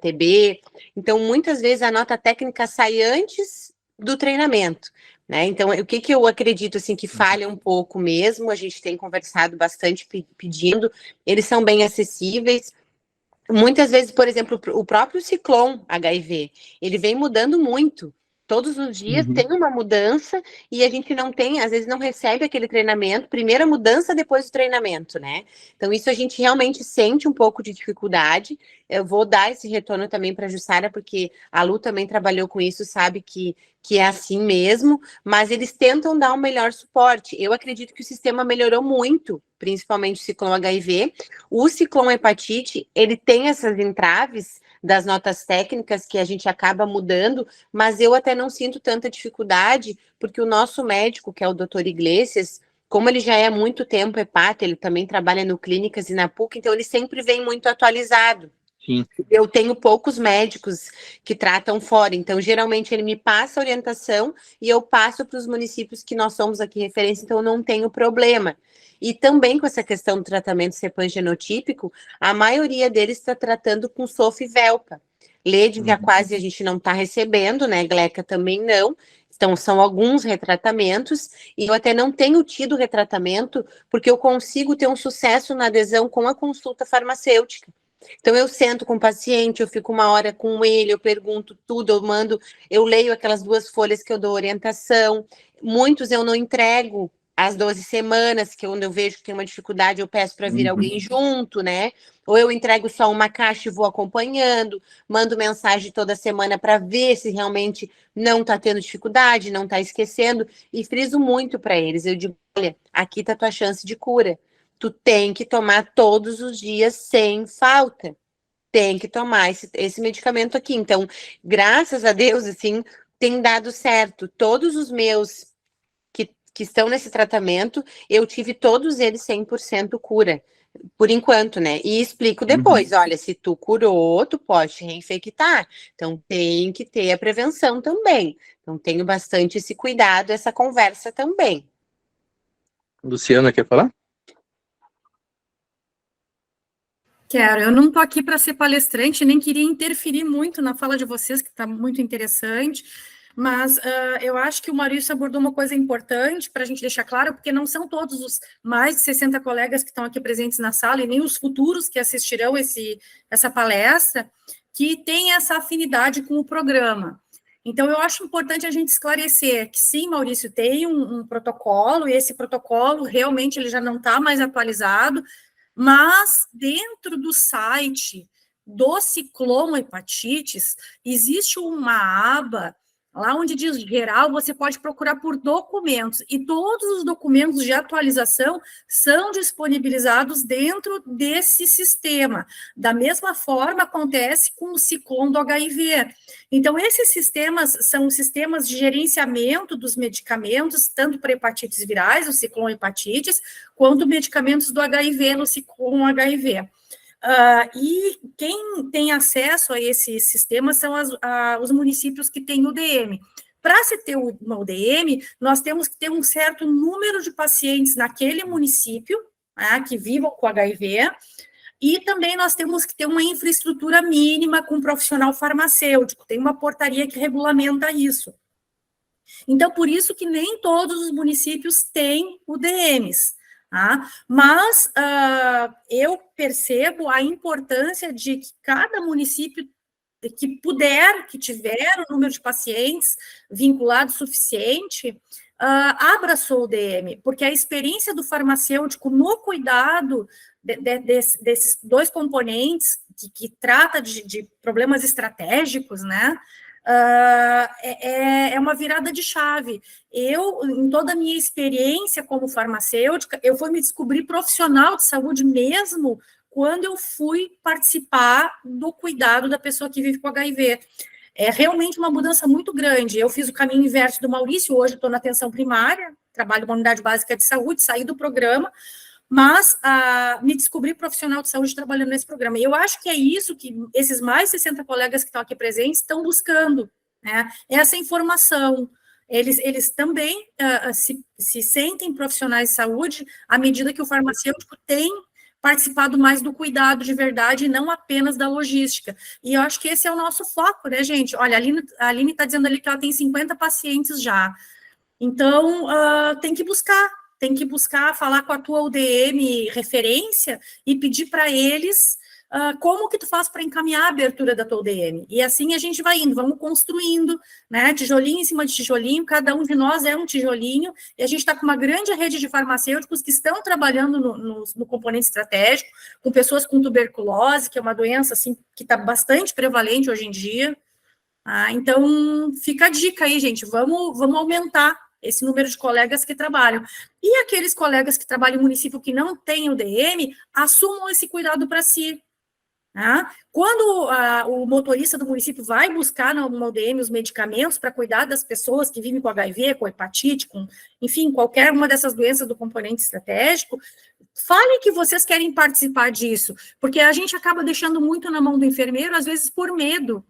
TB. Então, muitas vezes a nota técnica sai antes do treinamento, né? Então, o que eu acredito, assim, que falha um pouco mesmo, a gente tem conversado bastante pedindo, eles são bem acessíveis. Muitas vezes, por exemplo, o próprio Ciclone HIV, ele vem mudando muito. Todos os dias tem uma mudança e a gente não tem, às vezes não recebe aquele treinamento, primeira mudança depois do treinamento, né? Então isso a gente realmente sente um pouco de dificuldade. Eu vou dar esse retorno também para a Jussara, porque a Lu também trabalhou com isso, sabe que é assim mesmo, mas eles tentam dar um melhor suporte. Eu acredito que o sistema melhorou muito, principalmente o Ciclone HIV. O Ciclone Hepatite, ele tem essas entraves das notas técnicas que a gente acaba mudando, mas eu até não sinto tanta dificuldade, porque o nosso médico, que é o Dr. Iglesias, como ele já é há muito tempo hepata, ele também trabalha no Clínicas e na PUC, então ele sempre vem muito atualizado. Sim. Eu tenho poucos médicos que tratam fora, então geralmente ele me passa a orientação e eu passo para os municípios que nós somos aqui referência, então eu não tenho problema. E também com essa questão do tratamento CEPAM genotípico, a maioria deles está tratando com SOF e VELPA. LED já quase a gente não está recebendo, né? GLECA também não. Então, são alguns retratamentos, e eu até não tenho tido retratamento, porque eu consigo ter um sucesso na adesão com a consulta farmacêutica. Então, eu sento com o paciente, eu fico uma hora com ele, eu pergunto tudo, eu leio aquelas 2 folhas que eu dou orientação. Muitos eu não entrego às 12 semanas, que quando eu vejo que tem uma dificuldade, eu peço para vir alguém junto, né? Ou eu entrego só uma caixa e vou acompanhando, mando mensagem toda semana para ver se realmente não está tendo dificuldade, não está esquecendo, e friso muito para eles. Eu digo, olha, aqui está a tua chance de cura. Tu tem que tomar todos os dias sem falta. Tem que tomar esse medicamento aqui. Então, graças a Deus, assim, tem dado certo. Todos os meus que estão nesse tratamento, eu tive todos eles 100% cura. Por enquanto, né? E explico depois, olha, se tu curou, tu pode te reinfectar. Então, tem que ter a prevenção também. Então, tenho bastante esse cuidado, essa conversa também. Luciana, quer falar? Quero. Eu não estou aqui para ser palestrante, nem queria interferir muito na fala de vocês, que está muito interessante, mas eu acho que o Maurício abordou uma coisa importante para a gente deixar claro, porque não são todos os mais de 60 colegas que estão aqui presentes na sala, e nem os futuros que assistirão essa palestra, que têm essa afinidade com o programa. Então, eu acho importante a gente esclarecer que, sim, Maurício, tem um protocolo, e esse protocolo realmente ele já não está mais atualizado, mas dentro do site do Ciclone Hepatites, existe uma aba lá onde diz geral, você pode procurar por documentos, e todos os documentos de atualização são disponibilizados dentro desse sistema. Da mesma forma, acontece com o Ciclone do HIV. Então, esses sistemas são sistemas de gerenciamento dos medicamentos, tanto para hepatites virais, o Ciclone Hepatites, quanto medicamentos do HIV no Ciclone HIV. E quem tem acesso a esse sistema são os municípios que têm UDM. Para se ter uma UDM, nós temos que ter um certo número de pacientes naquele município, que vivam com HIV, E também nós temos que ter uma infraestrutura mínima com profissional farmacêutico, tem uma portaria que regulamenta isso. Então, por isso que nem todos os municípios têm UDMs, tá? Mas eu percebo a importância de que cada município que puder, que tiver o número de pacientes vinculados suficiente, abra sua UDM, porque a experiência do farmacêutico no cuidado desses dois componentes, que trata de problemas estratégicos, né, é uma virada de chave. Eu, em toda a minha experiência como farmacêutica, eu fui me descobrir profissional de saúde mesmo quando eu fui participar do cuidado da pessoa que vive com HIV. É realmente uma mudança muito grande. Eu fiz o caminho inverso do Maurício, hoje estou na atenção primária, trabalho numa unidade básica de saúde, saí do programa, mas me descobri profissional de saúde trabalhando nesse programa. E eu acho que é isso que esses mais 60 colegas que estão aqui presentes estão buscando, né? Essa informação. Eles também se sentem profissionais de saúde à medida que o farmacêutico tem participado mais do cuidado de verdade e não apenas da logística. E eu acho que esse é o nosso foco, né, gente? Olha, a Aline está dizendo ali que ela tem 50 pacientes já. Então, tem que buscar falar com a tua UDM referência e pedir para eles como que tu faz para encaminhar a abertura da tua UDM. E assim a gente vai indo, vamos construindo, né, tijolinho em cima de tijolinho, cada um de nós é um tijolinho, e a gente está com uma grande rede de farmacêuticos que estão trabalhando no componente estratégico, com pessoas com tuberculose, que é uma doença assim, que está bastante prevalente hoje em dia. Então, fica a dica aí, gente, vamos aumentar esse número de colegas que trabalham. E aqueles colegas que trabalham em município que não têm UDM, assumam esse cuidado para si. Quando o motorista do município vai buscar na UDM os medicamentos para cuidar das pessoas que vivem com HIV, com hepatite, enfim, qualquer uma dessas doenças do componente estratégico, fale que vocês querem participar disso, porque a gente acaba deixando muito na mão do enfermeiro, às vezes por medo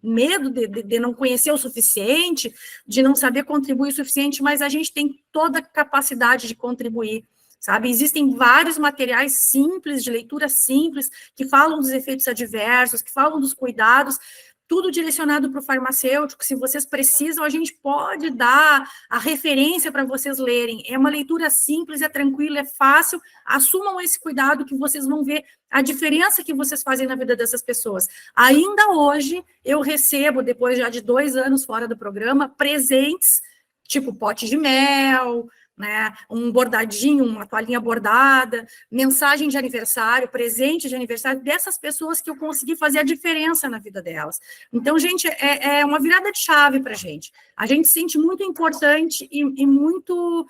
de não conhecer o suficiente, de não saber contribuir o suficiente, mas a gente tem toda a capacidade de contribuir. Sabe, existem vários materiais simples, de leitura simples, que falam dos efeitos adversos, que falam dos cuidados, tudo direcionado para o farmacêutico. Se vocês precisam, a gente pode dar a referência para vocês lerem. É uma leitura simples, é tranquila, é fácil. Assumam esse cuidado que vocês vão ver a diferença que vocês fazem na vida dessas pessoas. Ainda hoje, eu recebo, depois já de 2 anos fora do programa, presentes, tipo pote de mel, né, um bordadinho, uma toalhinha bordada, mensagem de aniversário, presente de aniversário, dessas pessoas que eu consegui fazer a diferença na vida delas. Então, gente, é uma virada de chave para a gente. A gente se sente muito importante e muito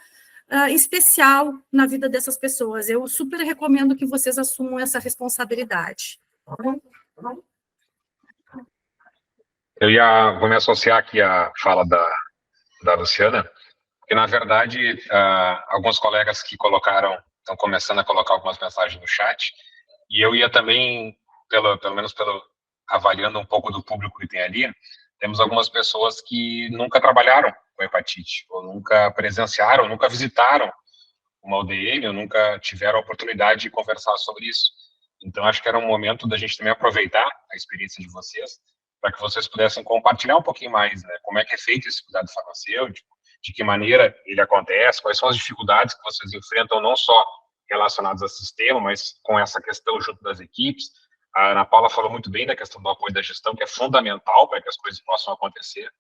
especial na vida dessas pessoas. Eu super recomendo que vocês assumam essa responsabilidade. Vou me associar aqui à fala da Luciana, porque, na verdade, alguns colegas que estão começando a colocar algumas mensagens no chat, e eu ia também, pelo menos avaliando um pouco do público que tem ali, temos algumas pessoas que nunca trabalharam com hepatite, ou nunca presenciaram, nunca visitaram uma UDM, ou nunca tiveram a oportunidade de conversar sobre isso. Então, acho que era um momento da gente também aproveitar a experiência de vocês, para que vocês pudessem compartilhar um pouquinho mais, né, como é que é feito esse cuidado farmacêutico, de que maneira ele acontece, quais são as dificuldades que vocês enfrentam, não só relacionadas ao sistema, mas com essa questão junto das equipes. A Ana Paula falou muito bem da questão do apoio da gestão, que é fundamental para que as coisas possam acontecer,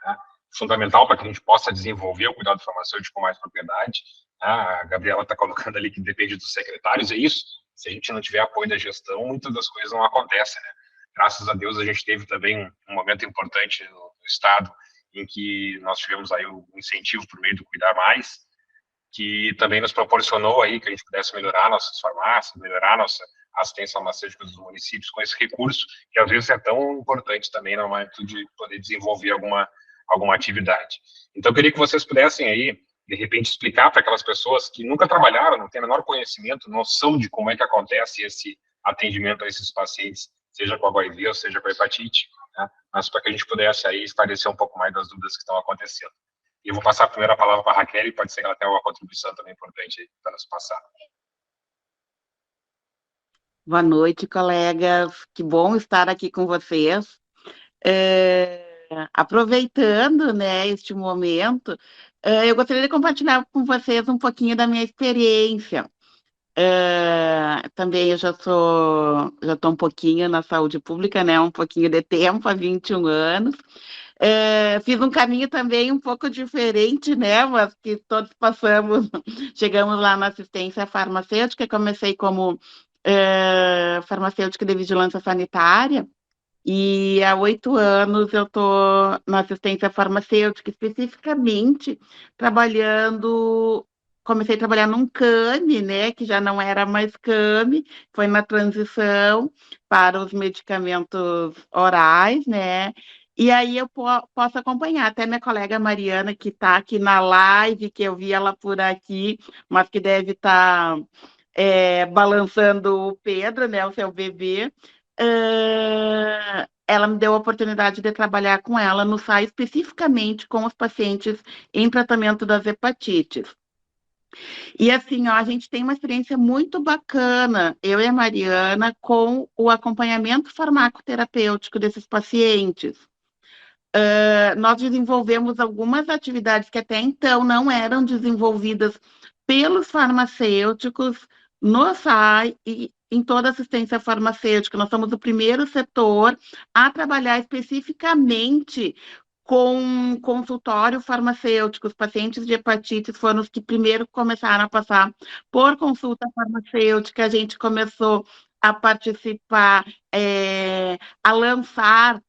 né? Fundamental para que a gente possa desenvolver o cuidado farmacêutico com mais propriedade. A Gabriela está colocando ali que depende dos secretários, é isso. Se a gente não tiver apoio da gestão, muitas das coisas não acontecem, né? Graças a Deus, a gente teve também um momento importante no Estado, em que nós tivemos aí o incentivo por meio do Cuidar Mais, que também nos proporcionou aí que a gente pudesse melhorar nossas farmácias, melhorar nossa assistência farmacêutica dos municípios com esse recurso, que às vezes é tão importante também no momento de poder desenvolver alguma atividade. Então, eu queria que vocês pudessem aí, de repente, explicar para aquelas pessoas que nunca trabalharam, não têm o menor conhecimento, noção de como é que acontece esse atendimento a esses pacientes, seja com HIV ou seja com a hepatite, né? Mas para que a gente pudesse aí esclarecer um pouco mais das dúvidas que estão acontecendo. E eu vou passar a primeira palavra para a Raquel, e pode ser que ela tenha uma contribuição também importante para nos passar. Boa noite, colegas. Que bom estar aqui com vocês. Aproveitando, né, este momento, eu gostaria de compartilhar com vocês um pouquinho da minha experiência. Também eu já estou um pouquinho na saúde pública, né, um pouquinho de tempo, há 21 anos. Fiz um caminho também um pouco diferente, né, mas que todos passamos, chegamos lá na assistência farmacêutica, comecei como farmacêutica de vigilância sanitária, e há 8 anos eu estou na assistência farmacêutica, especificamente trabalhando. Comecei a trabalhar num CAMI, né, que já não era mais CAMI, foi na transição para os medicamentos orais, né, e aí eu posso acompanhar. Até minha colega Mariana, que está aqui na live, que eu vi ela por aqui, mas que deve estar balançando o Pedro, né, o seu bebê. Ela me deu a oportunidade de trabalhar com ela no SAI, especificamente com os pacientes em tratamento das hepatites. E assim, ó, a gente tem uma experiência muito bacana, eu e a Mariana, com o acompanhamento farmacoterapêutico desses pacientes. Nós desenvolvemos algumas atividades que até então não eram desenvolvidas pelos farmacêuticos no SAI e em toda a assistência farmacêutica. Nós somos o primeiro setor a trabalhar especificamente com consultório farmacêutico. Os pacientes de hepatite foram os que primeiro começaram a passar por consulta farmacêutica. A gente começou a participar, a lançar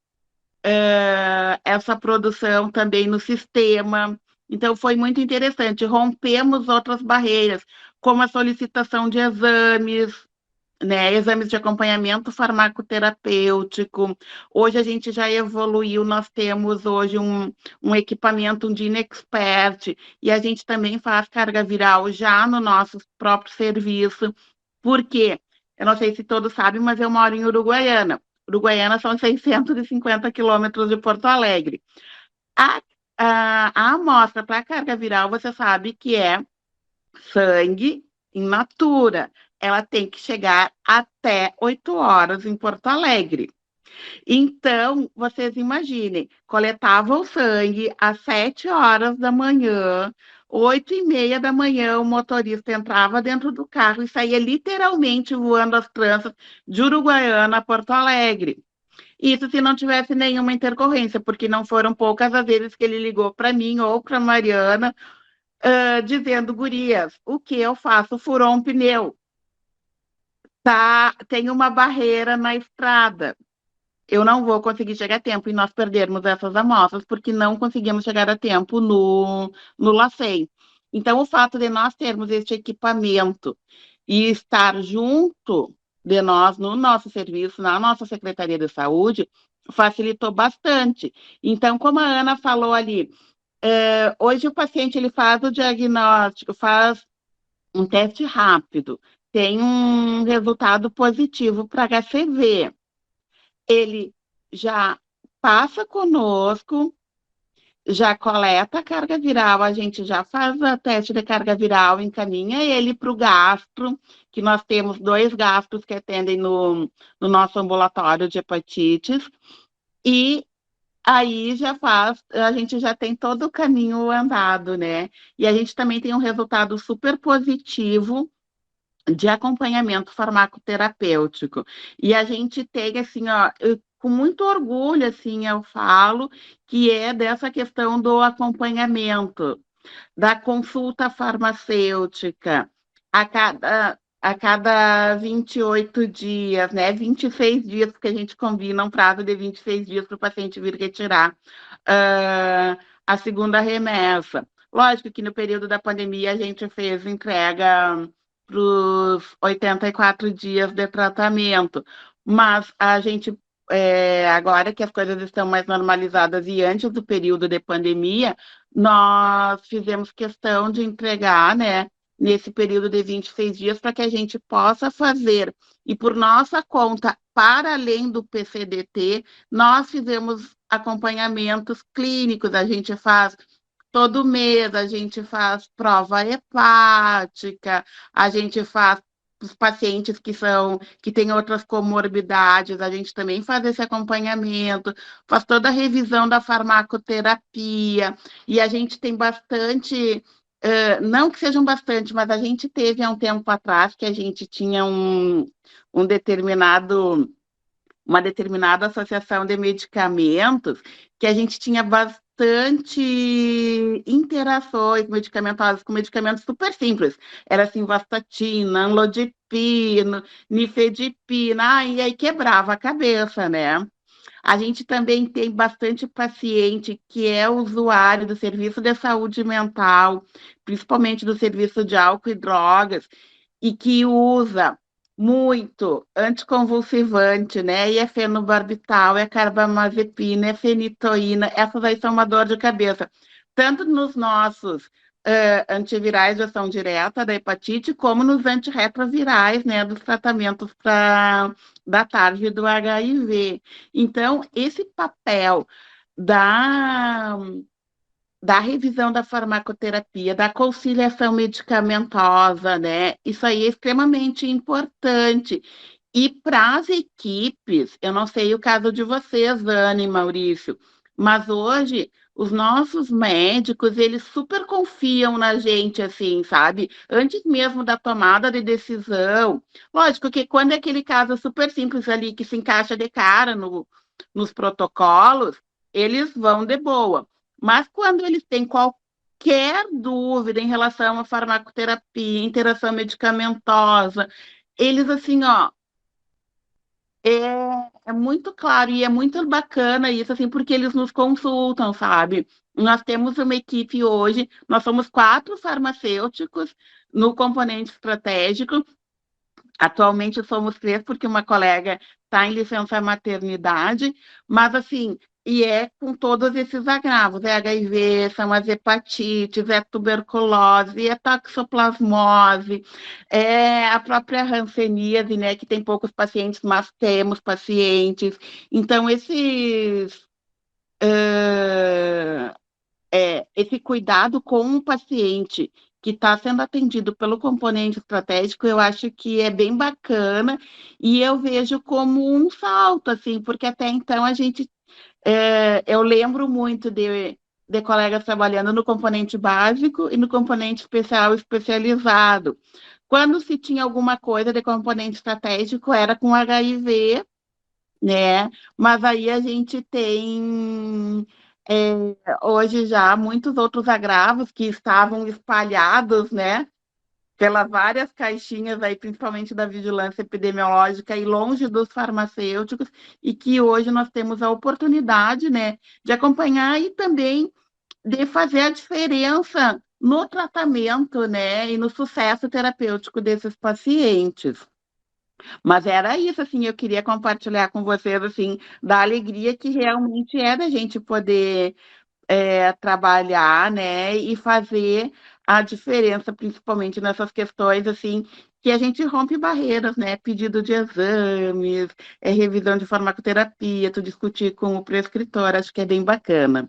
essa produção também no sistema. Então, foi muito interessante. Rompemos outras barreiras, como a solicitação de exames, né, exames de acompanhamento farmacoterapêutico. Hoje a gente já evoluiu, nós temos hoje um equipamento, um DINExpert, e a gente também faz carga viral já no nosso próprio serviço. Por quê? Eu não sei se todos sabem, mas eu moro em Uruguaiana. Uruguaiana são 650 quilômetros de Porto Alegre. A amostra para carga viral, você sabe que é sangue in natura. Ela tem que chegar até 8 horas em Porto Alegre. Então, vocês imaginem, coletava o sangue às 7 horas da manhã, 8h30 da manhã, o motorista entrava dentro do carro e saía literalmente voando as tranças de Uruguaiana a Porto Alegre. Isso se não tivesse nenhuma intercorrência, porque não foram poucas as vezes que ele ligou para mim ou para Mariana, dizendo, gurias, o que eu faço? Furou um pneu. Tem uma barreira na estrada. Eu não vou conseguir chegar a tempo, e nós perdermos essas amostras porque não conseguimos chegar a tempo no LACEN. Então, o fato de nós termos este equipamento e estar junto de nós no nosso serviço, na nossa Secretaria de Saúde, facilitou bastante. Então, como a Ana falou ali, hoje o paciente ele faz o diagnóstico, faz um teste rápido, tem um resultado positivo para HCV. Ele já passa conosco, já coleta a carga viral, a gente já faz o teste de carga viral, encaminha ele para o gastro, que nós temos 2 gastros que atendem no nosso ambulatório de hepatites, e aí a gente já tem todo o caminho andado, né? E a gente também tem um resultado super positivo de acompanhamento farmacoterapêutico. E a gente tem, assim, ó, com muito orgulho, assim, eu falo, que é dessa questão do acompanhamento, da consulta farmacêutica, a cada 28 dias, né, 26 dias, porque a gente combina um prazo de 26 dias para o paciente vir retirar a segunda remessa. Lógico que no período da pandemia a gente fez entrega para os 84 dias de tratamento, mas a gente, agora que as coisas estão mais normalizadas e antes do período de pandemia, nós fizemos questão de entregar, né, nesse período de 26 dias, para que a gente possa fazer, e por nossa conta, para além do PCDT, nós fizemos acompanhamentos clínicos, a gente faz todo mês, a gente faz prova hepática, a gente faz os pacientes que têm outras comorbidades, a gente também faz esse acompanhamento, faz toda a revisão da farmacoterapia, e a gente tem bastante, não que sejam bastante, mas a gente teve há um tempo atrás que a gente tinha uma determinada associação de medicamentos, que a gente tinha bastante interações medicamentosas com medicamentos super simples. Era assim, vastatina, amlodipino, nifedipina, e aí quebrava a cabeça, né? A gente também tem bastante paciente que é usuário do serviço de saúde mental, principalmente do serviço de álcool e drogas, e que usa muito anticonvulsivante, né? E é fenobarbital, é carbamazepina, é fenitoína, essas aí são uma dor de cabeça. Tanto nos nossos antivirais de ação direta da hepatite, como nos antirretrovirais, né? Dos tratamentos da TARV e do HIV. Então, esse papel da revisão da farmacoterapia, da conciliação medicamentosa, né? Isso aí é extremamente importante. E para as equipes, eu não sei o caso de vocês, Ana e Maurício, mas hoje os nossos médicos, eles super confiam na gente, assim, sabe? Antes mesmo da tomada de decisão. Lógico que quando é aquele caso super simples ali, que se encaixa de cara nos protocolos, eles vão de boa. Mas quando eles têm qualquer dúvida em relação à farmacoterapia, interação medicamentosa, eles, assim, ó, é muito claro e é muito bacana isso, assim, porque eles nos consultam, sabe? Nós temos uma equipe hoje, nós somos 4 farmacêuticos no componente estratégico. Atualmente somos 3, porque uma colega está em licença maternidade, mas assim, e é com todos esses agravos, é HIV, são as hepatites, é tuberculose, é toxoplasmose, é a própria hanseníase, né, que tem poucos pacientes, mas temos pacientes. Então, esse cuidado com o paciente que está sendo atendido pelo componente estratégico, eu acho que é bem bacana e eu vejo como um salto, assim, porque até então eu lembro muito de colegas trabalhando no componente básico e no componente especial especializado. Quando se tinha alguma coisa de componente estratégico, era com HIV, né? Mas aí a gente tem hoje já muitos outros agravos que estavam espalhados, né? Pelas várias caixinhas aí, principalmente da vigilância epidemiológica e longe dos farmacêuticos, e que hoje nós temos a oportunidade, né, de acompanhar e também de fazer a diferença no tratamento, né, e no sucesso terapêutico desses pacientes. Mas era isso, assim, eu queria compartilhar com vocês, assim, da alegria que realmente é da gente poder trabalhar, né, e fazer a diferença, principalmente nessas questões, assim, que a gente rompe barreiras, né, pedido de exames, revisão de farmacoterapia, tu discutir com o prescritor, acho que é bem bacana.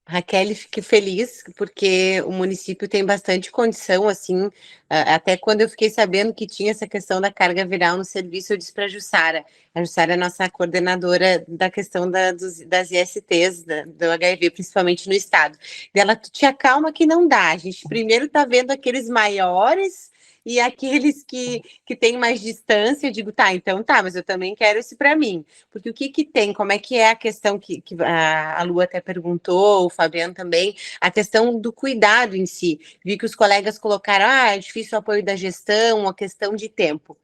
Raquel, fique feliz, porque o município tem bastante condição, assim, até quando eu fiquei sabendo que tinha essa questão da carga viral no serviço, eu disse para a Jussara é a nossa coordenadora da questão das ISTs, do HIV, principalmente no estado. E ela, tu te acalma que não dá, a gente primeiro está vendo aqueles maiores e aqueles que têm mais distância, eu digo, então tá, mas eu também quero isso para mim. Porque o que tem, como é que é a questão que a Lu até perguntou, o Fabiano também, a questão do cuidado em si. Vi que os colegas colocaram, é difícil o apoio da gestão, a questão de tempo.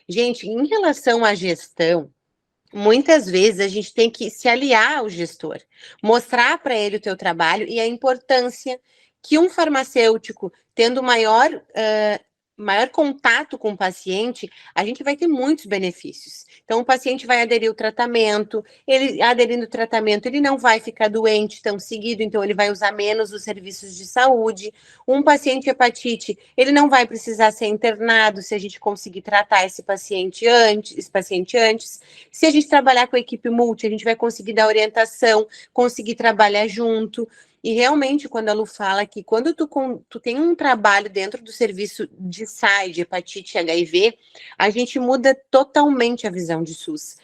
Gente, em relação à gestão, muitas vezes a gente tem que se aliar ao gestor, mostrar para ele o teu trabalho e a importância que um farmacêutico, tendo maior contato com o paciente, a gente vai ter muitos benefícios. Então, o paciente vai aderir ao tratamento, ele aderindo ao tratamento, ele não vai ficar doente tão seguido, então ele vai usar menos os serviços de saúde. Um paciente hepatite, ele não vai precisar ser internado se a gente conseguir tratar esse paciente antes. Se a gente trabalhar com a equipe multi, a gente vai conseguir dar orientação, conseguir trabalhar junto. E realmente, quando a Lu fala que quando tu tem um trabalho dentro do serviço de SAI, de hepatite HIV, a gente muda totalmente a visão de SUS.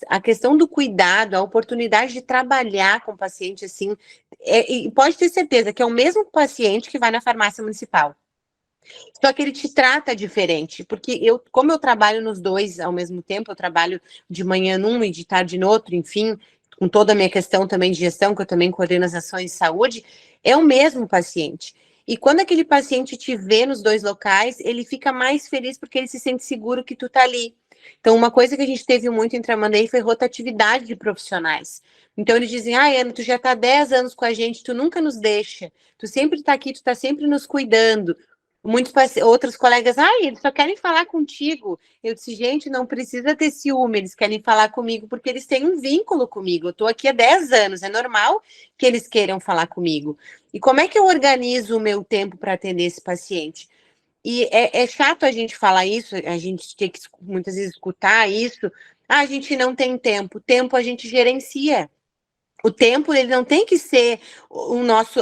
A questão do cuidado, a oportunidade de trabalhar com o paciente, assim, e pode ter certeza que é o mesmo paciente que vai na farmácia municipal. Só que ele te trata diferente, porque como eu trabalho nos dois ao mesmo tempo, eu trabalho de manhã num e de tarde no outro, enfim, com toda a minha questão também de gestão, que eu também coordeno as ações de saúde, é o mesmo paciente. E quando aquele paciente te vê nos dois locais, ele fica mais feliz porque ele se sente seguro que tu tá ali. Então, uma coisa que a gente teve muito em Tramandaí foi rotatividade de profissionais. Então, eles dizem, Ana, tu já tá 10 anos com a gente, tu nunca nos deixa, tu sempre tá aqui, tu tá sempre nos cuidando. Muitos outros colegas, eles só querem falar contigo. Eu disse, gente, não precisa ter ciúme, eles querem falar comigo porque eles têm um vínculo comigo. Eu estou aqui há 10 anos, é normal que eles queiram falar comigo. E como é que eu organizo o meu tempo para atender esse paciente? E é chato a gente falar isso, a gente tem que muitas vezes escutar isso. A gente não tem tempo. Tempo a gente gerencia. O tempo, ele não tem que ser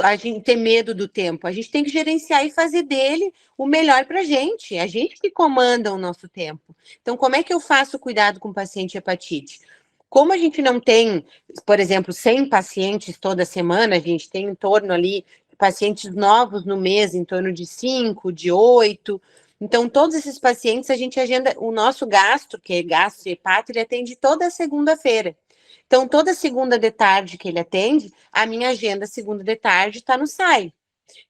a gente ter medo do tempo, a gente tem que gerenciar e fazer dele o melhor para a gente que comanda o nosso tempo. Então, como é que eu faço cuidado com o paciente hepatite? Como a gente não tem, por exemplo, 100 pacientes toda semana, a gente tem em torno ali, pacientes novos no mês, em torno de 5, de 8, então todos esses pacientes a gente agenda, o nosso gastro, que é gastro e hepato, ele atende toda segunda-feira. Então, toda segunda de tarde que ele atende, a minha agenda segunda de tarde está no SAI.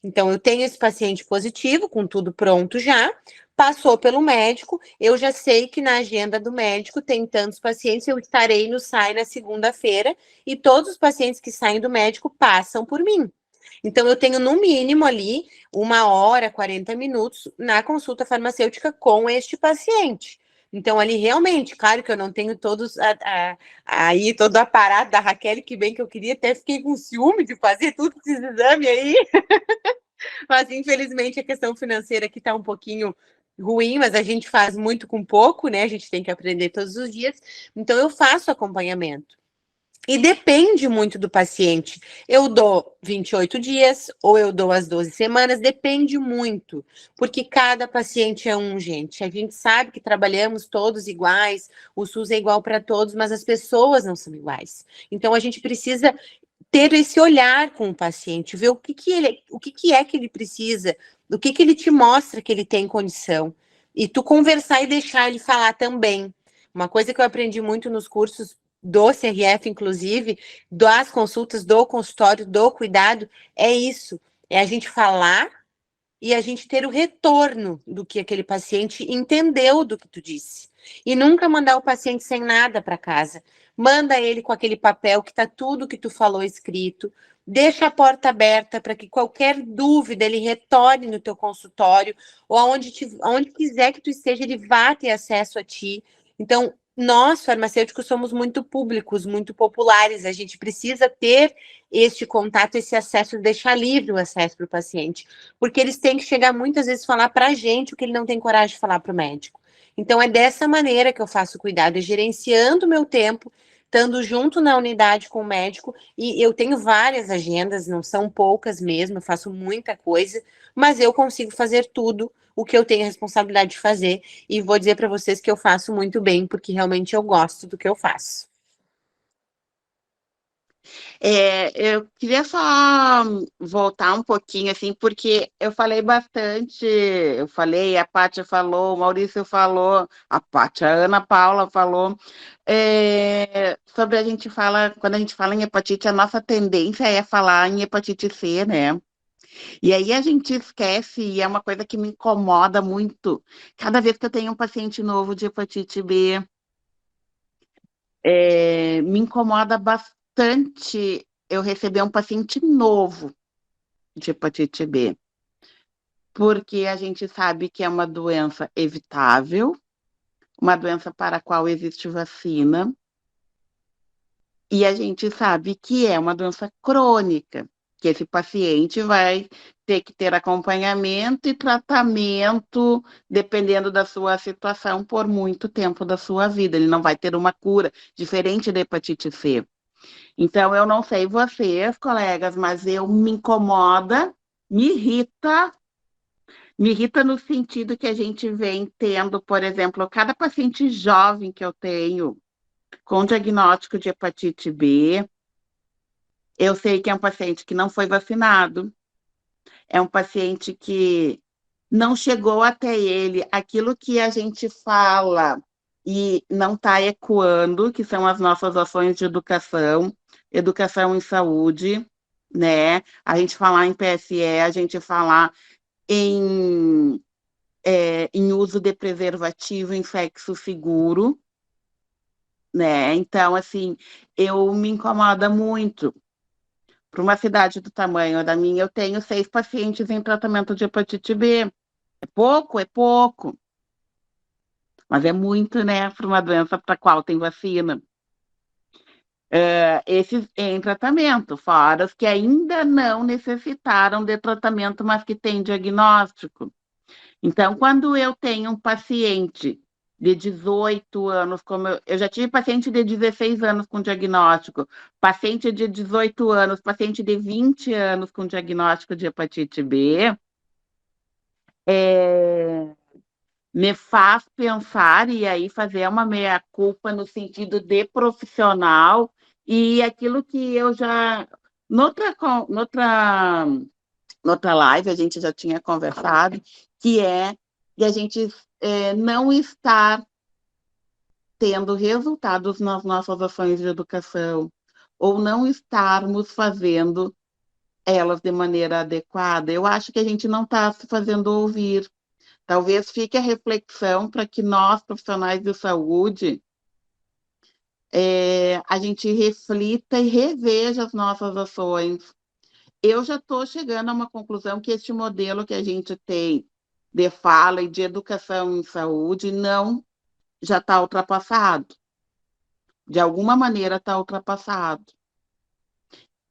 Então, eu tenho esse paciente positivo, com tudo pronto já, passou pelo médico, eu já sei que na agenda do médico tem tantos pacientes, eu estarei no SAI na segunda-feira, e todos os pacientes que saem do médico passam por mim. Então, eu tenho no mínimo ali 1h, 40 minutos na consulta farmacêutica com este paciente. Então, ali realmente, claro que eu não tenho todos aí, todo o aparato da Raquel, que bem que eu queria, até fiquei com ciúme de fazer tudo esses exames aí. Mas, infelizmente, a questão financeira aqui está um pouquinho ruim, mas a gente faz muito com pouco, né? A gente tem que aprender todos os dias. Então, eu faço acompanhamento. E depende muito do paciente. Eu dou 28 dias ou eu dou as 12 semanas, depende muito, porque cada paciente é um, gente. A gente sabe que trabalhamos todos iguais, o SUS é igual para todos, mas as pessoas não são iguais. Então, a gente precisa ter esse olhar com o paciente, ver o que é que ele precisa, o que ele te mostra que ele tem condição. E tu conversar e deixar ele falar também. Uma coisa que eu aprendi muito nos cursos do CRF, inclusive, das consultas, do consultório, do cuidado, é isso. É a gente falar e a gente ter o retorno do que aquele paciente entendeu do que tu disse. E nunca mandar o paciente sem nada para casa. Manda ele com aquele papel que tá tudo que tu falou escrito. Deixa a porta aberta para que qualquer dúvida ele retorne no teu consultório ou aonde quiser que tu esteja, ele vá ter acesso a ti. Então, nós, farmacêuticos, somos muito públicos, muito populares, a gente precisa ter este contato, esse acesso, deixar livre o acesso para o paciente, porque eles têm que chegar muitas vezes falar para a gente o que ele não tem coragem de falar para o médico. Então, é dessa maneira que eu faço cuidado, é gerenciando o meu tempo, estando junto na unidade com o médico, e eu tenho várias agendas, não são poucas mesmo, eu faço muita coisa, mas eu consigo fazer tudo o que eu tenho a responsabilidade de fazer, e vou dizer para vocês que eu faço muito bem, porque realmente eu gosto do que eu faço. Eu queria só voltar um pouquinho, assim, porque eu falei bastante, a Pátia falou, o Maurício falou, a Ana Paula falou, sobre quando a gente fala em hepatite, a nossa tendência é falar em hepatite C, né? E aí a gente esquece, e é uma coisa que me incomoda muito, cada vez que eu tenho um paciente novo de hepatite B, me incomoda bastante eu receber um paciente novo de hepatite B, porque a gente sabe que é uma doença evitável, uma doença para a qual existe vacina, e a gente sabe que é uma doença crônica, que esse paciente vai ter que ter acompanhamento e tratamento, dependendo da sua situação, por muito tempo da sua vida. Ele não vai ter uma cura, diferente da hepatite C. Então, eu não sei vocês, colegas, mas eu me incomoda, me irrita no sentido que a gente vem tendo, por exemplo, cada paciente jovem que eu tenho com diagnóstico de hepatite B, eu sei que é um paciente que não foi vacinado, é um paciente que não chegou até ele aquilo que a gente fala e não está ecoando, que são as nossas ações de educação em saúde, né? A gente falar em PSE, a gente falar em uso de preservativo em sexo seguro, né? Então, assim, eu me incomoda muito. Para uma cidade do tamanho da minha, eu tenho 6 pacientes em tratamento de hepatite B. É pouco? É pouco. Mas é muito, né? Para uma doença para a qual tem vacina. Esses em tratamento, fora os que ainda não necessitaram de tratamento, mas que têm diagnóstico. Então, quando eu tenho um paciente de 18 anos, como eu já tive paciente de 16 anos com diagnóstico, paciente de 18 anos, paciente de 20 anos com diagnóstico de hepatite B, me faz pensar e aí fazer uma meia-culpa no sentido de profissional e aquilo que eu já... Noutra live a gente já tinha conversado, que é de a gente não estar tendo resultados nas nossas ações de educação, ou não estarmos fazendo elas de maneira adequada. Eu acho que a gente não está se fazendo ouvir. Talvez fique a reflexão para que nós, profissionais de saúde, a gente reflita e reveja as nossas ações. Eu já estou chegando a uma conclusão que este modelo que a gente tem de fala e de educação em saúde já está ultrapassado. De alguma maneira está ultrapassado.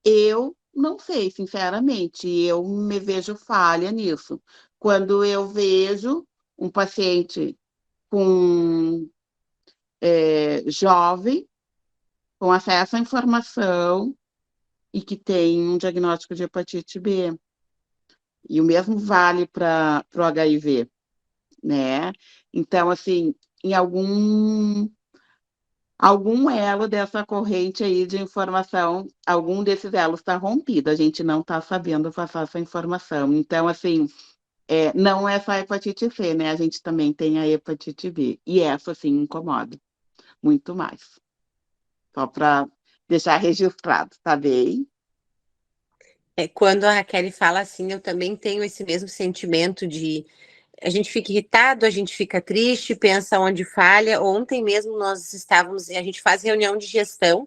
Eu não sei, sinceramente, eu me vejo falha nisso. Quando eu vejo um paciente jovem, com acesso à informação e que tem um diagnóstico de hepatite B. E o mesmo vale para o HIV, né? Então, assim, em algum elo dessa corrente aí de informação, algum desses elos está rompido, a gente não está sabendo passar essa informação. Então, assim, não é só a hepatite C, né? A gente também tem a hepatite B. E essa, assim, incomoda muito mais. Só para deixar registrado, tá bem? Quando a Raquel fala assim, eu também tenho esse mesmo sentimento de a gente fica irritado, a gente fica triste, pensa onde falha. Ontem mesmo nós estávamos, a gente faz reunião de gestão,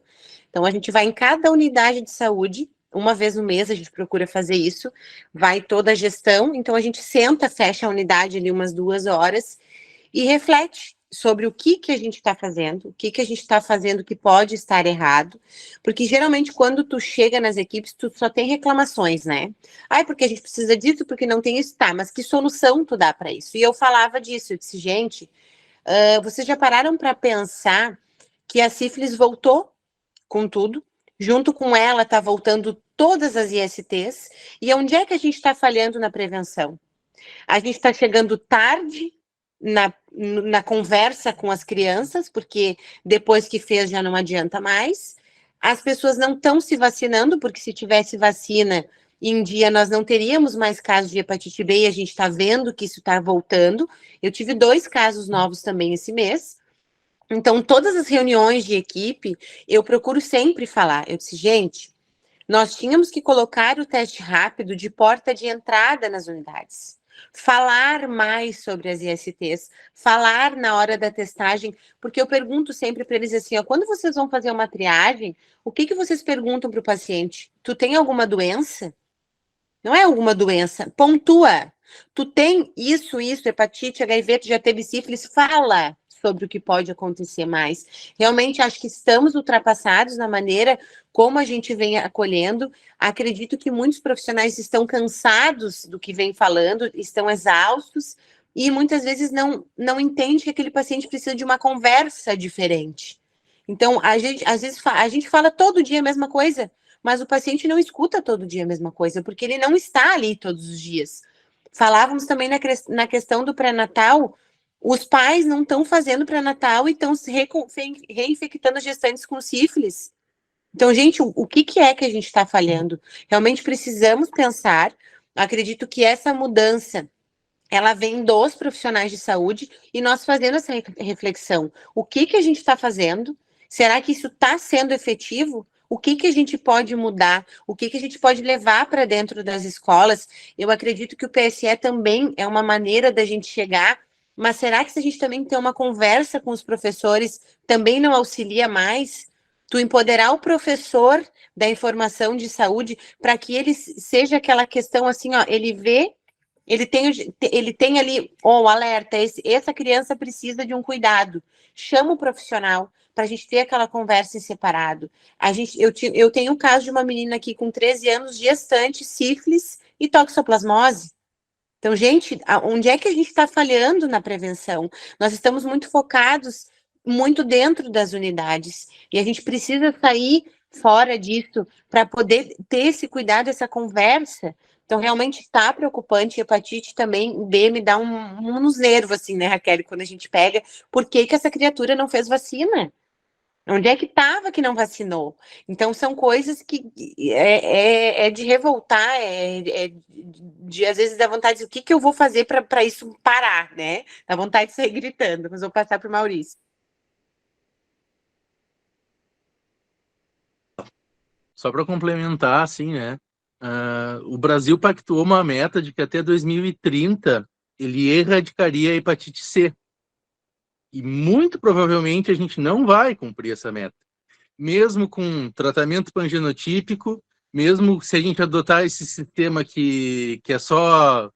então a gente vai em cada unidade de saúde, uma vez no mês a gente procura fazer isso, vai toda a gestão, então a gente senta, fecha a unidade ali umas 2 horas e reflete sobre o que a gente está fazendo, o que a gente está fazendo que pode estar errado, porque geralmente quando tu chega nas equipes, tu só tem reclamações, né? Ai, porque a gente precisa disso, porque não tem isso, tá, mas que solução tu dá para isso? E eu falava disso, eu disse, gente, vocês já pararam para pensar que a sífilis voltou com tudo, junto com ela tá voltando todas as ISTs, e onde é que a gente está falhando na prevenção? A gente está chegando tarde na conversa com as crianças, porque depois que fez já não adianta mais. As pessoas não estão se vacinando, porque se tivesse vacina em dia nós não teríamos mais casos de hepatite B e a gente está vendo que isso está voltando. Eu tive 2 casos novos também esse mês. Então, todas as reuniões de equipe, eu procuro sempre falar. Eu disse, gente, nós tínhamos que colocar o teste rápido de porta de entrada nas unidades. Falar mais sobre as ISTs, falar na hora da testagem, porque eu pergunto sempre para eles assim, ó, quando vocês vão fazer uma triagem, o que vocês perguntam para o paciente? Tu tem alguma doença? Não é alguma doença, pontua. Tu tem isso, hepatite, HIV, tu já teve sífilis, fala sobre o que pode acontecer mais. Realmente acho que estamos ultrapassados na maneira como a gente vem acolhendo. Acredito que muitos profissionais estão cansados do que vem falando, estão exaustos e muitas vezes não entende que aquele paciente precisa de uma conversa diferente. Então, às vezes, a gente fala todo dia a mesma coisa, mas o paciente não escuta todo dia a mesma coisa, porque ele não está ali todos os dias. Falávamos também na questão do pré-natal, os pais não estão fazendo pré-natal e estão reinfectando as gestantes com sífilis. Então, gente, o que é que a gente está falhando? Realmente precisamos pensar. Acredito que essa mudança ela vem dos profissionais de saúde e nós fazendo essa reflexão. O que a gente está fazendo? Será que isso está sendo efetivo? O que a gente pode mudar? O que a gente pode levar para dentro das escolas? Eu acredito que o PSE também é uma maneira da gente chegar, mas será que se a gente também tem uma conversa com os professores, também não auxilia mais? Tu empoderar o professor da informação de saúde para que ele seja aquela questão assim, ó, ele vê, ele tem ali, o alerta, essa criança precisa de um cuidado. Chama o profissional para a gente ter aquela conversa em separado. Eu tenho um caso de uma menina aqui com 13 anos, gestante, sífilis e toxoplasmose. Então, gente, onde é que a gente está falhando na prevenção? Nós estamos muito focados, muito dentro das unidades, e a gente precisa sair fora disso para poder ter esse cuidado, essa conversa. Então, realmente está preocupante. Hepatite também B me dá nos nervos, assim, né, Raquel, quando a gente pega, por que essa criatura não fez vacina? Onde é que estava que não vacinou? Então, são coisas que é de revoltar, de às vezes dá vontade de o que eu vou fazer para isso parar, né? Dá vontade de sair gritando, mas vou passar para o Maurício. Só para complementar, assim, né? O Brasil pactuou uma meta de que até 2030 ele erradicaria a hepatite C. E muito provavelmente a gente não vai cumprir essa meta. Mesmo com tratamento pangenotípico, mesmo se a gente adotar esse sistema que é só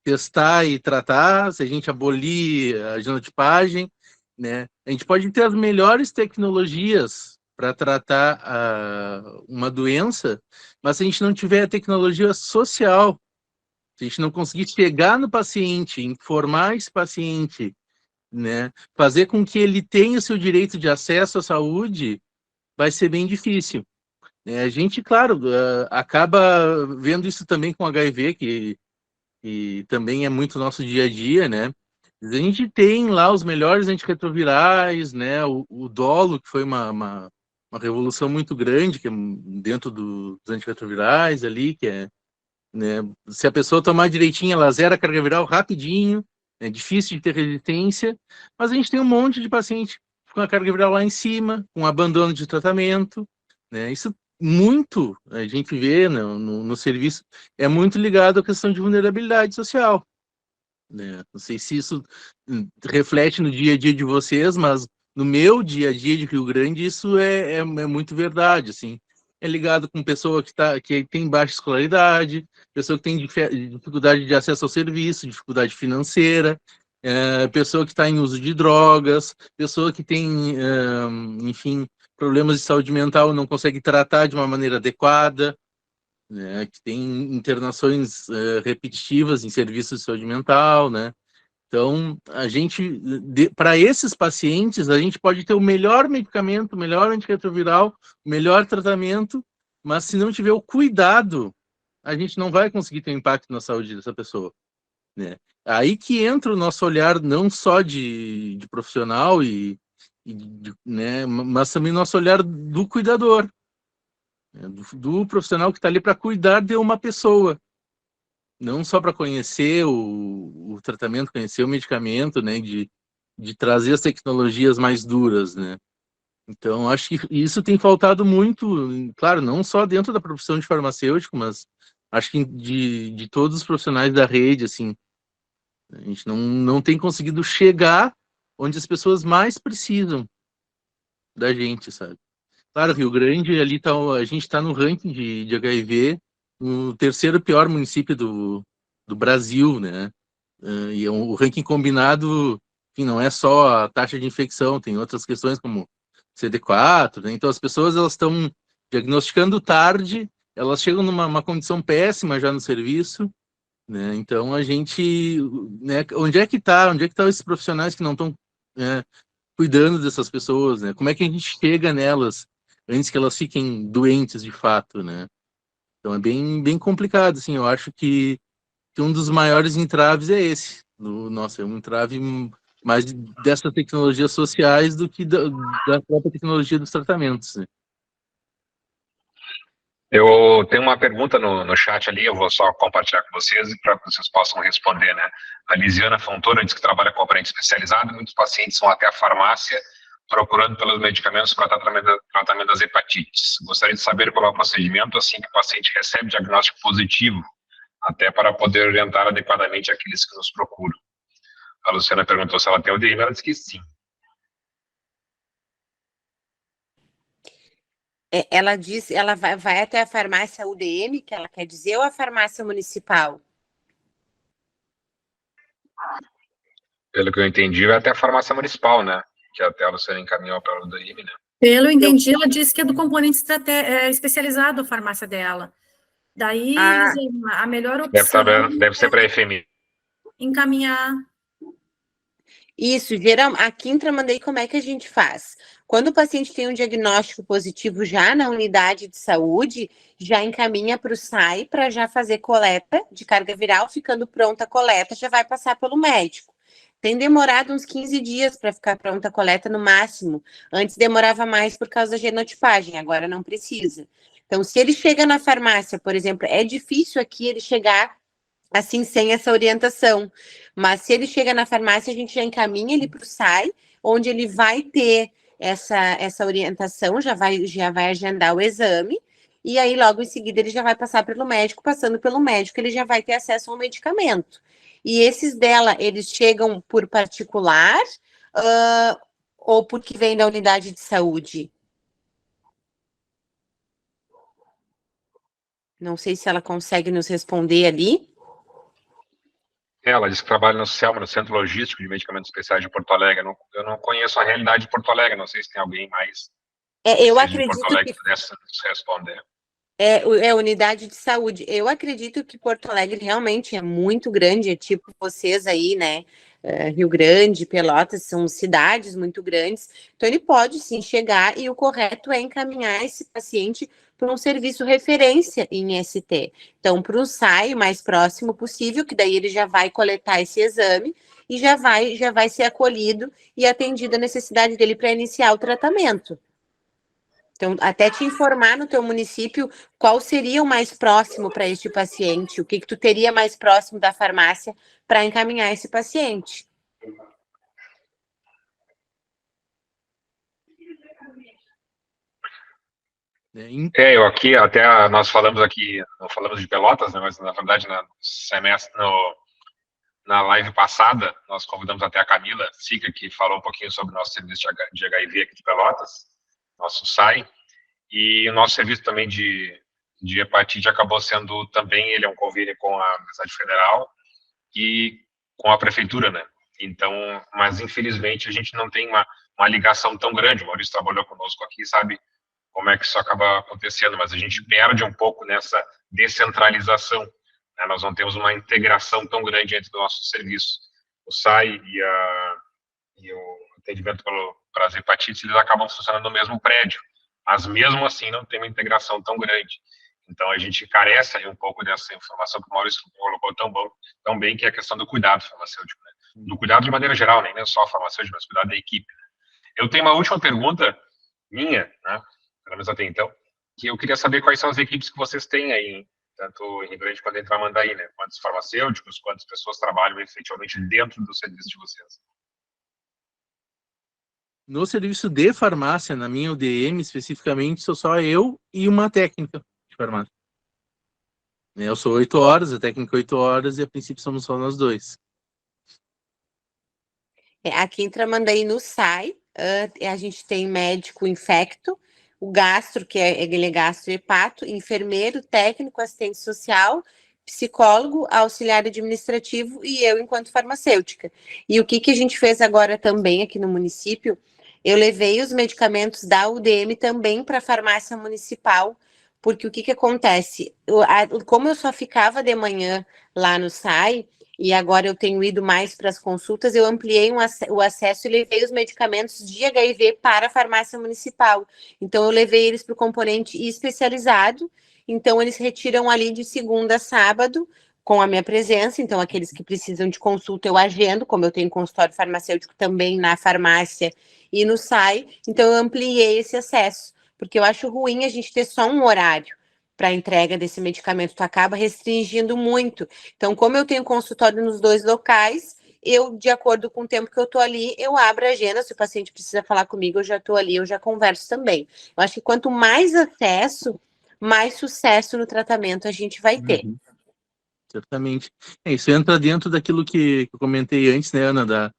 testar e tratar, se a gente abolir a genotipagem, né, a gente pode ter as melhores tecnologias para tratar uma doença, mas se a gente não tiver a tecnologia social, se a gente não conseguir chegar no paciente, informar esse paciente, né, fazer com que ele tenha o seu direito de acesso à saúde, vai ser bem difícil. A gente, claro, acaba vendo isso também com HIV, que também é muito nosso dia a dia, né? A gente tem lá os melhores antirretrovirais, né? O dolo, que foi uma revolução muito grande, que é dentro dos antirretrovirais ali, que é, né? Se a pessoa tomar direitinho, ela zera a carga viral rapidinho, é difícil de ter resistência, mas a gente tem um monte de paciente com a carga viral lá em cima, com abandono de tratamento, né? Isso muito a gente vê no serviço, é muito ligado à questão de vulnerabilidade social, né? Não sei se isso reflete no dia a dia de vocês, mas no meu dia a dia de Rio Grande isso é muito verdade, assim. É ligado com pessoa que tem baixa escolaridade, pessoa que tem dificuldade de acesso ao serviço, dificuldade financeira, pessoa que está em uso de drogas, pessoa que tem, enfim, problemas de saúde mental, não consegue tratar de uma maneira adequada, né, que tem internações repetitivas em serviços de saúde mental, né? Então, para esses pacientes, a gente pode ter o melhor medicamento, o melhor antirretroviral, o melhor tratamento, mas se não tiver o cuidado, a gente não vai conseguir ter um impacto na saúde dessa pessoa, né? Aí que entra o nosso olhar não só de profissional, né, mas também o nosso olhar do cuidador, né, do profissional que está ali para cuidar de uma pessoa, não só para conhecer o tratamento, conhecer o medicamento, né, de trazer as tecnologias mais duras, né. Então, acho que isso tem faltado muito, claro, não só dentro da profissão de farmacêutico, mas acho que de todos os profissionais da rede, assim, a gente não tem conseguido chegar onde as pessoas mais precisam da gente, sabe. Claro, Rio Grande, ali a gente está no ranking de HIV, no terceiro pior município do Brasil, né? E o ranking combinado, enfim, não é só a taxa de infecção, tem outras questões como CD4, né? Então as pessoas elas estão diagnosticando tarde, elas chegam numa condição péssima já no serviço, né? Então a gente, né? Onde é que tá esses profissionais que não estão cuidando dessas pessoas, né? Como é que a gente chega nelas antes que elas fiquem doentes de fato, né? Então é bem complicado, assim. Eu acho que um dos maiores entraves é esse. Nossa, é um entrave mais dessas tecnologias sociais do que da própria tecnologia dos tratamentos, né? Eu tenho uma pergunta no chat ali, eu vou só compartilhar com vocês para que vocês possam responder, né? A Lisiana Fontoura diz que trabalha com aparelho especializado, muitos pacientes vão até a farmácia procurando pelos medicamentos para tratamento das hepatites. Gostaria de saber qual é o procedimento assim que o paciente recebe diagnóstico positivo, até para poder orientar adequadamente aqueles que nos procuram. A Luciana perguntou se ela tem UDM, ela disse que sim. Ela diz, ela vai até a farmácia UDM, que ela quer dizer, ou a farmácia municipal? Pelo que eu entendi, vai até a farmácia municipal, né? Que até a Luciana encaminhou para a UDM, né? Pelo entendi, ela disse que é do componente especializado a farmácia dela. Daí, a melhor opção Deve ser para a FMI. encaminhar. Isso, aqui em Tramandaí, como é que a gente faz? Quando o paciente tem um diagnóstico positivo já na unidade de saúde, já encaminha para o SAI para já fazer coleta de carga viral, ficando pronta a coleta, já vai passar pelo médico. Tem demorado uns 15 dias para ficar pronta a coleta no máximo. Antes demorava mais por causa da genotipagem, agora não precisa. Então, se ele chega na farmácia, por exemplo, é difícil aqui ele chegar assim, sem essa orientação. Mas se ele chega na farmácia, a gente já encaminha ele para o SAI, onde ele vai ter essa orientação, já vai agendar o exame, e aí logo em seguida ele já vai passar pelo médico, passando pelo médico, ele já vai ter acesso ao medicamento. E esses dela, eles chegam por particular, ou porque vem da unidade de saúde? Não sei se ela consegue nos responder ali. Ela disse que trabalha no CELMA, no Centro Logístico de Medicamentos Especiais de Porto Alegre. Eu não conheço a realidade de Porto Alegre, não sei se tem alguém mais eu acredito de Porto Alegre que pudesse nos responder. É unidade de saúde. Eu acredito que Porto Alegre realmente é muito grande, é tipo vocês aí, né? Rio Grande, Pelotas, são cidades muito grandes. Então, ele pode sim chegar e o correto é encaminhar esse paciente para um serviço referência em ST. Então, para um SAI mais próximo possível, que daí ele já vai coletar esse exame e já vai ser acolhido e atendido a necessidade dele para iniciar o tratamento. Então, até te informar no teu município qual seria o mais próximo para este paciente, o que tu teria mais próximo da farmácia para encaminhar esse paciente. Eu aqui, até nós falamos aqui, não falamos de Pelotas, né, mas na verdade na live passada, nós convidamos até a Camila Sica, que falou um pouquinho sobre o nosso serviço de HIV aqui de Pelotas, nosso SAI, e o nosso serviço também de hepatite acabou sendo também, ele é um convênio com a Universidade Federal e com a Prefeitura, né? Então, mas infelizmente a gente não tem uma ligação tão grande, o Maurício trabalhou conosco aqui, sabe como é que isso acaba acontecendo, mas a gente perde um pouco nessa descentralização, né? Nós não temos uma integração tão grande entre o nosso serviço. O SAI e o atendimento para as hepatites, eles acabam funcionando no mesmo prédio, mas mesmo assim não tem uma integração tão grande. Então a gente carece aí um pouco dessa informação que o Maurício colocou tão bem, que é a questão do cuidado farmacêutico, né? Do cuidado de maneira geral, nem só farmacêutico, mas cuidado da equipe, né? Eu tenho uma última pergunta minha, né, pelo menos até então, que eu queria saber quais são as equipes que vocês têm aí, tanto em Rio Grande quanto em Tramandaí, né? Quantos farmacêuticos, quantas pessoas trabalham efetivamente dentro do serviço de vocês? No serviço de farmácia, na minha UDM especificamente, sou só eu e uma técnica de farmácia. Eu sou 8 horas, a técnica 8 horas, e a princípio somos só nós dois. Aqui em Tramandaí, no SAI, a gente tem médico infecto, o gastro, que ele é gastrohepato, enfermeiro, técnico, assistente social, psicólogo, auxiliar administrativo e eu enquanto farmacêutica. E o que a gente fez agora também aqui no município, eu levei os medicamentos da UDM também para a farmácia municipal, porque o que acontece? Como eu só ficava de manhã lá no SAI, e agora eu tenho ido mais para as consultas, eu ampliei o acesso e levei os medicamentos de HIV para a farmácia municipal. Então, eu levei eles para o componente especializado, então eles retiram ali de segunda a sábado, com a minha presença, então aqueles que precisam de consulta eu agendo, como eu tenho consultório farmacêutico também na farmácia e no SAI, então eu ampliei esse acesso, porque eu acho ruim a gente ter só um horário para a entrega desse medicamento, tu acaba restringindo muito. Então, como eu tenho consultório nos 2 locais, eu, de acordo com o tempo que eu estou ali, eu abro a agenda, se o paciente precisa falar comigo, eu já estou ali, eu já converso também. Eu acho que quanto mais acesso, mais sucesso no tratamento a gente vai ter. Uhum. Certamente. Isso entra dentro daquilo que eu comentei antes, né, Ana,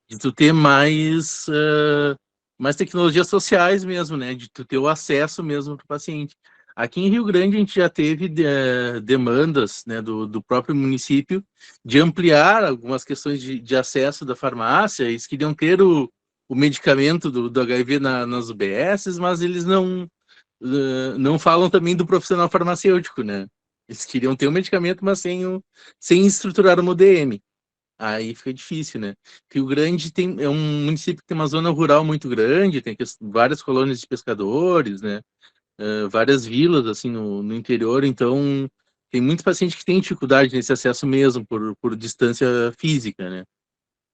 de tu ter mais tecnologias sociais mesmo, né, de tu ter o acesso mesmo para o paciente. Aqui em Rio Grande a gente já teve demandas, né, do próprio município de ampliar algumas questões de acesso da farmácia. Eles queriam ter o medicamento do HIV nas UBSs, mas eles não falam também do profissional farmacêutico, né? Eles queriam ter o medicamento, mas sem estruturar uma UDM. Aí fica difícil, né? Rio Grande é um município que tem uma zona rural muito grande, tem várias colônias de pescadores, né? Várias vilas, assim, no interior, então tem muitos pacientes que têm dificuldade nesse acesso mesmo, por distância física, né?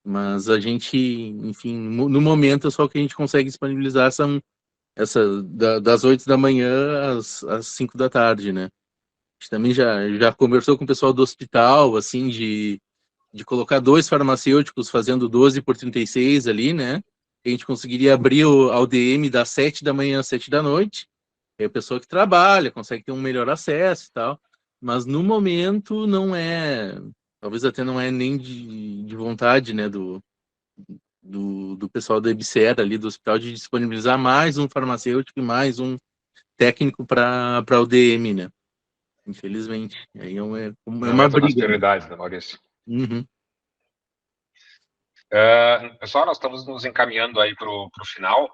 Mas a gente, enfim, no momento, só o que a gente consegue disponibilizar são das 8 da manhã às 5 da tarde, né? A gente também já conversou com o pessoal do hospital, assim, de colocar 2 farmacêuticos fazendo 12 por 36 ali, né? A gente conseguiria abrir a UDM das 7 da manhã às 7 da noite. É a pessoa que trabalha, consegue ter um melhor acesso e tal. Mas no momento talvez até não é nem de vontade, né, do pessoal da EBSER ali, do hospital, de disponibilizar mais um farmacêutico e mais um técnico para a UDM, né? Infelizmente. Aí é Não uma entra nas briga, né? prioridades, né, Maurício? Uhum. Pessoal, nós estamos nos encaminhando aí para o final.